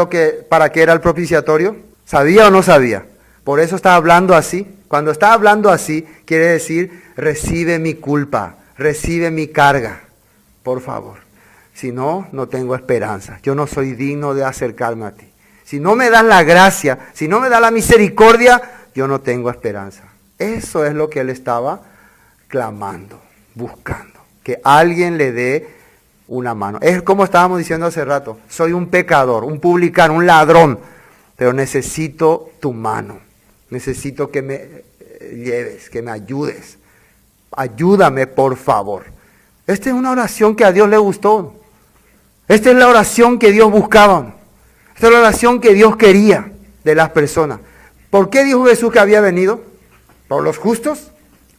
para qué era el propiciatorio? ¿Sabía o no sabía? Por eso está hablando así. Cuando está hablando así, quiere decir, recibe mi culpa, recibe mi carga, por favor. Si no, no tengo esperanza. Yo no soy digno de acercarme a ti. Si no me das la gracia, si no me das la misericordia, yo no tengo esperanza. Eso es lo que él estaba clamando, buscando. Que alguien le dé una mano. Es como estábamos diciendo hace rato. Soy un pecador, un publicano, un ladrón. Pero necesito tu mano. Necesito que me lleves, que me ayudes. Ayúdame, por favor. Esta es una oración que a Dios le gustó. Esta es la oración que Dios buscaba. Esta es la oración que Dios quería de las personas. ¿Por qué dijo Jesús que había venido? ¿Por los justos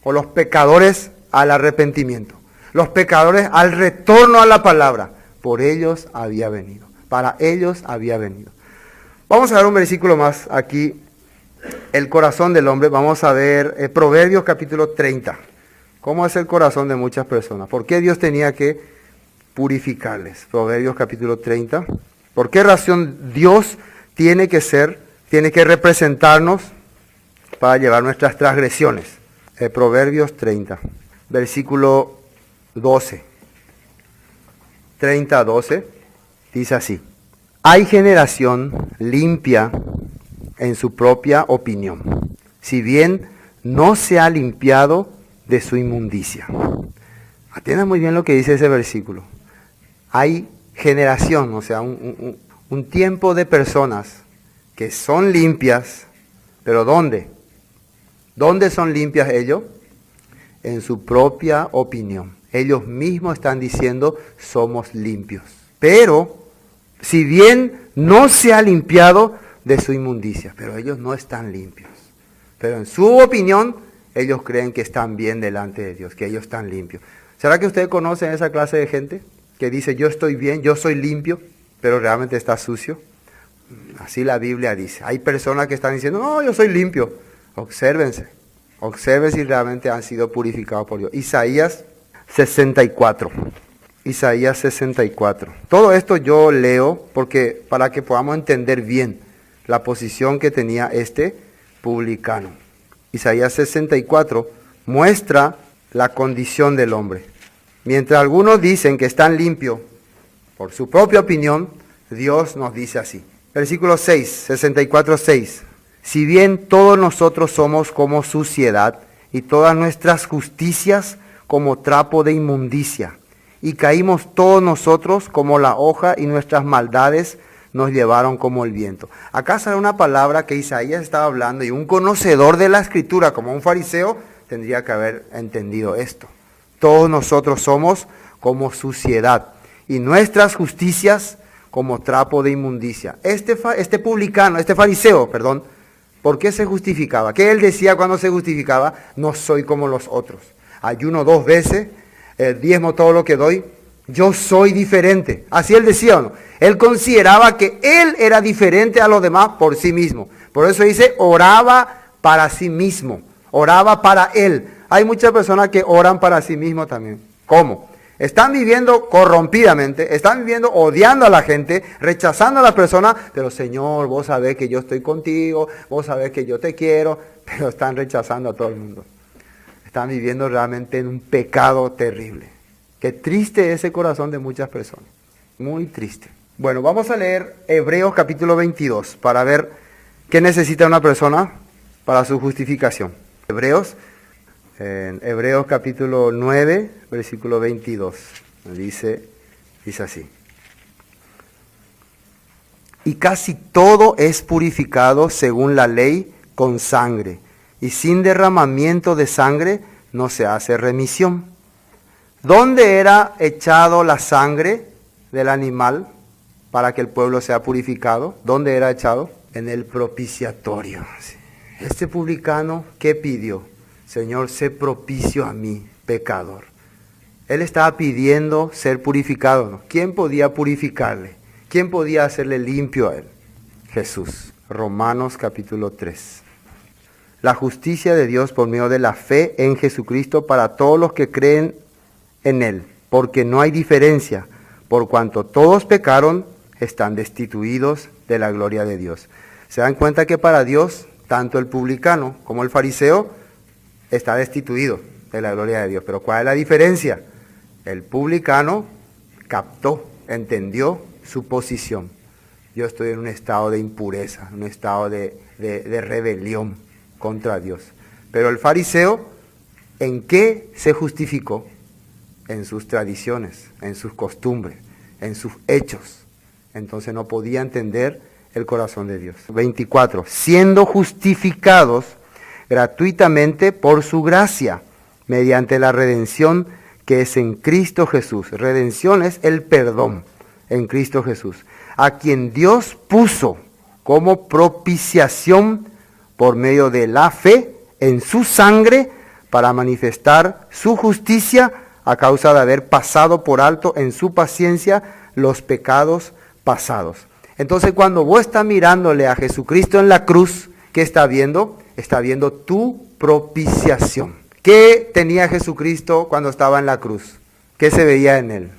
o los pecadores al arrepentimiento? Los pecadores al retorno a la palabra. Por ellos había venido. Para ellos había venido. Vamos a ver un versículo más aquí. El corazón del hombre. Vamos a ver Proverbios capítulo 30. ¿Cómo es el corazón de muchas personas? ¿Por qué Dios tenía que purificarles? Proverbios capítulo 30. ¿Por qué razón Dios tiene que representarnos para llevar nuestras transgresiones? Proverbios 30, versículo 12. 30, 12, dice así. Hay generación limpia en su propia opinión, si bien no se ha limpiado de su inmundicia. Atiendan muy bien lo que dice ese versículo. Hay generación, o sea, un tiempo de personas que son limpias, pero ¿dónde? ¿Dónde son limpias ellos? En su propia opinión. Ellos mismos están diciendo, somos limpios. Pero, si bien no se ha limpiado de su inmundicia, pero ellos no están limpios. Pero en su opinión, ellos creen que están bien delante de Dios, que ellos están limpios. ¿Será que ustedes conocen esa clase de gente que dice, yo estoy bien, yo soy limpio, pero realmente está sucio? Así la Biblia dice. Hay personas que están diciendo, no, yo soy limpio. Obsérvense si realmente han sido purificados por Dios. Isaías 64. Isaías 64. Todo esto yo leo porque para que podamos entender bien la posición que tenía este publicano. Isaías 64 muestra la condición del hombre. Mientras algunos dicen que están limpios por su propia opinión, Dios nos dice así. Versículo 6, 64, 6. Si bien todos nosotros somos como suciedad y todas nuestras justicias como trapo de inmundicia, y caímos todos nosotros como la hoja y nuestras maldades nos llevaron como el viento. Acá sale una palabra que Isaías estaba hablando y un conocedor de la Escritura, como un fariseo, tendría que haber entendido esto. Todos nosotros somos como suciedad y nuestras justicias como trapo de inmundicia. Este fariseo, ¿por qué se justificaba? ¿Qué él decía cuando se justificaba? No soy como los otros. Ayuno 2 veces, diezmo todo lo que doy. Yo soy diferente. Así él decía, ¿o no? Él consideraba que él era diferente a los demás por sí mismo. Por eso dice, oraba para sí mismo. Oraba para él. Hay muchas personas que oran para sí mismos también. ¿Cómo? Están viviendo corrompidamente, están viviendo odiando a la gente, rechazando a las personas, pero Señor, vos sabés que yo estoy contigo, vos sabés que yo te quiero, pero están rechazando a todo el mundo. Están viviendo realmente en un pecado terrible. Qué triste ese corazón de muchas personas, muy triste. Bueno, vamos a leer Hebreos capítulo 22 para ver qué necesita una persona para su justificación. En Hebreos capítulo 9, versículo 22, dice así. Y casi todo es purificado según la ley con sangre, y sin derramamiento de sangre no se hace remisión. ¿Dónde era echado la sangre del animal para que el pueblo sea purificado? ¿Dónde era echado? en el propiciatorio. Este publicano, ¿qué pidió? Señor, sé propicio a mí, pecador. Él estaba pidiendo ser purificado, ¿no? ¿Quién podía purificarle? ¿Quién podía hacerle limpio a él? Jesús. Romanos capítulo 3. La justicia de Dios por medio de la fe en Jesucristo para todos los que creen en Él, porque no hay diferencia, por cuanto todos pecaron, están destituidos de la gloria de Dios. ¿Se dan cuenta que para Dios, tanto el publicano como el fariseo, está destituido de la gloria de Dios? Pero ¿cuál es la diferencia? El publicano captó, entendió su posición. Yo estoy en un estado de impureza, en un estado de rebelión contra Dios. Pero el fariseo, ¿en qué se justificó? En sus tradiciones, en sus costumbres, en sus hechos. Entonces no podía entender el corazón de Dios. 24. Siendo justificados gratuitamente por su gracia, mediante la redención que es en Cristo Jesús. Redención es el perdón en Cristo Jesús, a quien Dios puso como propiciación por medio de la fe en su sangre para manifestar su justicia a causa de haber pasado por alto en su paciencia los pecados pasados. Entonces cuando vos estás mirándole a Jesucristo en la cruz, ¿qué está viendo? Está viendo tu propiciación. ¿Qué tenía Jesucristo cuando estaba en la cruz? ¿Qué se veía en él?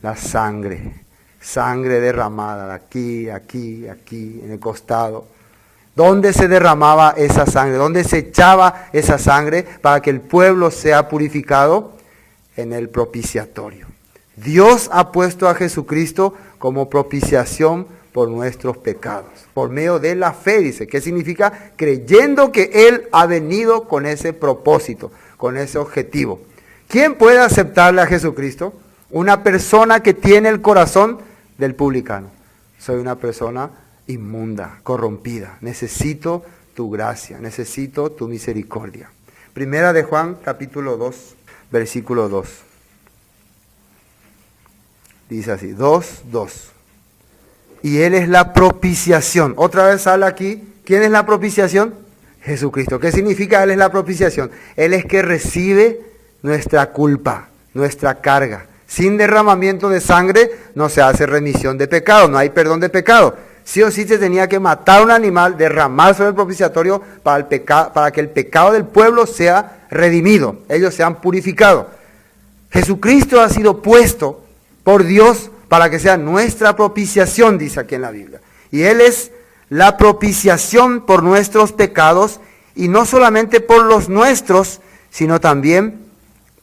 La sangre. Sangre derramada de aquí, aquí, aquí, en el costado. ¿Dónde se derramaba esa sangre? ¿Dónde se echaba esa sangre para que el pueblo sea purificado? En el propiciatorio. Dios ha puesto a Jesucristo como propiciación por nuestros pecados, por medio de la fe, dice. ¿Qué significa? Creyendo que Él ha venido con ese propósito, con ese objetivo. ¿Quién puede aceptarle a Jesucristo? Una persona que tiene el corazón del publicano. Soy una persona inmunda, corrompida. Necesito tu gracia, necesito tu misericordia. Primera de Juan, capítulo 2, versículo 2. Dice así, 2:2. Y Él es la propiciación. Otra vez habla aquí. ¿Quién es la propiciación? Jesucristo. ¿Qué significa Él es la propiciación? Él es que recibe nuestra culpa, nuestra carga. Sin derramamiento de sangre no se hace remisión de pecado, no hay perdón de pecado. Sí o sí se tenía que matar un animal, derramar sobre el propiciatorio para que el pecado del pueblo sea redimido, ellos sean purificados. Jesucristo ha sido puesto por Dios para que sea nuestra propiciación, dice aquí en la Biblia. Y Él es la propiciación por nuestros pecados, y no solamente por los nuestros, sino también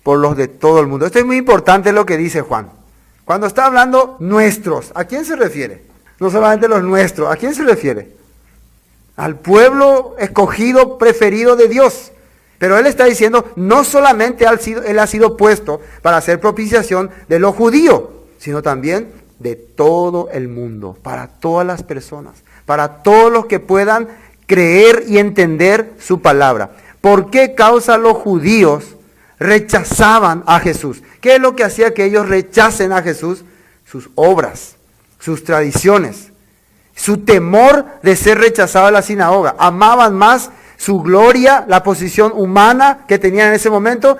por los de todo el mundo. Esto es muy importante lo que dice Juan. Cuando está hablando nuestros, ¿a quién se refiere? No solamente los nuestros, ¿a quién se refiere? Al pueblo escogido, preferido de Dios. Pero Él está diciendo, no solamente Él ha sido puesto para hacer propiciación de los judíos, sino también de todo el mundo, para todas las personas, para todos los que puedan creer y entender su palabra. ¿Por qué causa los judíos rechazaban a Jesús? ¿Qué es lo que hacía que ellos rechacen a Jesús? Sus obras, sus tradiciones, su temor de ser rechazado en la sinagoga. Amaban más su gloria, la posición humana que tenían en ese momento,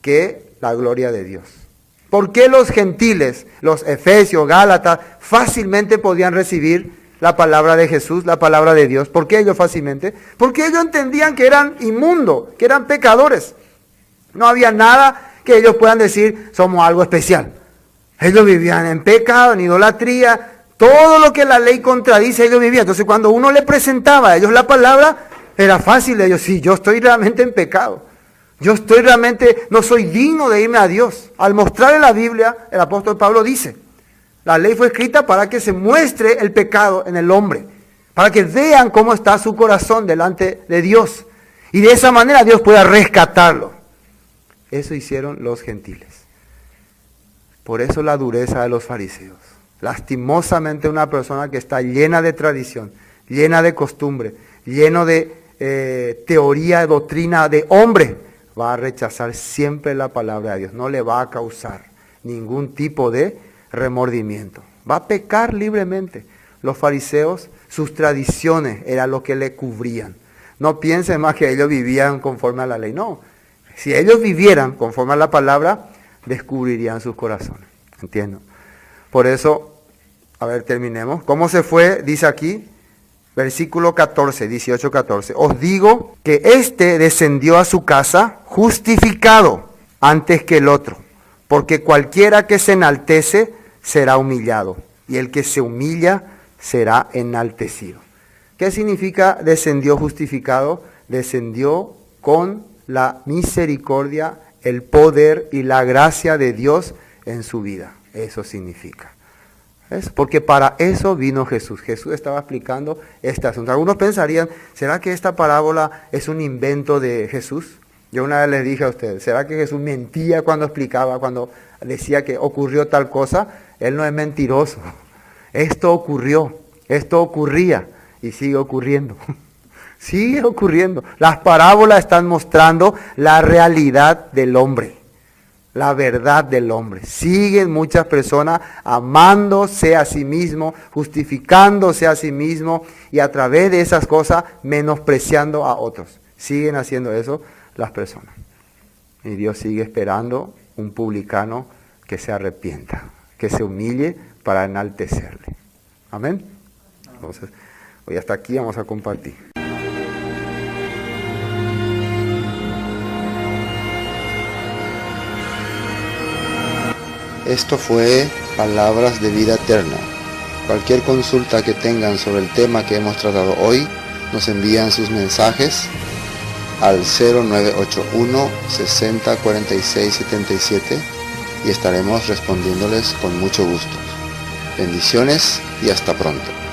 que la gloria de Dios. ¿Por qué los gentiles, los efesios, gálatas, fácilmente podían recibir la palabra de Jesús, la palabra de Dios? ¿Por qué ellos fácilmente? Porque ellos entendían que eran inmundos, que eran pecadores. No había nada que ellos puedan decir, somos algo especial. Ellos vivían en pecado, en idolatría, todo lo que la ley contradice, ellos vivían. Entonces cuando uno le presentaba a ellos la palabra, era fácil de ellos, sí, yo estoy realmente en pecado. Yo no soy digno de irme a Dios. Al mostrar en la Biblia, el apóstol Pablo dice, la ley fue escrita para que se muestre el pecado en el hombre, para que vean cómo está su corazón delante de Dios. Y de esa manera Dios pueda rescatarlo. Eso hicieron los gentiles. Por eso la dureza de los fariseos. Lastimosamente una persona que está llena de tradición, llena de costumbre, lleno de teoría, doctrina de hombre, va a rechazar siempre la palabra de Dios. No le va a causar ningún tipo de remordimiento. Va a pecar libremente. los fariseos, sus tradiciones era lo que le cubrían. No piensen más que ellos vivían conforme a la ley. No, si ellos vivieran conforme a la palabra, descubrirían sus corazones. ¿Entiendo? Por eso, a ver, terminemos. ¿Cómo se fue? Dice aquí, versículo 14, 18, 14. Os digo que éste descendió a su casa justificado antes que el otro, porque cualquiera que se enaltece será humillado, y el que se humilla será enaltecido. ¿Qué significa descendió justificado? Descendió con la misericordia, el poder y la gracia de Dios en su vida. Eso significa. ¿Ves? Porque para eso vino Jesús. Jesús estaba explicando este asunto. Algunos pensarían, ¿será que esta parábola es un invento de Jesús? Yo una vez les dije a ustedes, ¿será que Jesús mentía cuando explicaba, cuando decía que ocurrió tal cosa? Él no es mentiroso. Esto ocurrió, esto ocurría y sigue ocurriendo. Sigue ocurriendo. Las parábolas están mostrando la realidad del hombre, la verdad del hombre. Siguen muchas personas amándose a sí mismo, justificándose a sí mismo y a través de esas cosas menospreciando a otros. Siguen haciendo eso las personas. Y Dios sigue esperando un publicano que se arrepienta, que se humille para enaltecerle. Amén. Entonces, hoy hasta aquí vamos a compartir. Esto fue Palabras de Vida Eterna. Cualquier consulta que tengan sobre el tema que hemos tratado hoy, nos envían sus mensajes al 0981 60 46 77 y estaremos respondiéndoles con mucho gusto. Bendiciones y hasta pronto.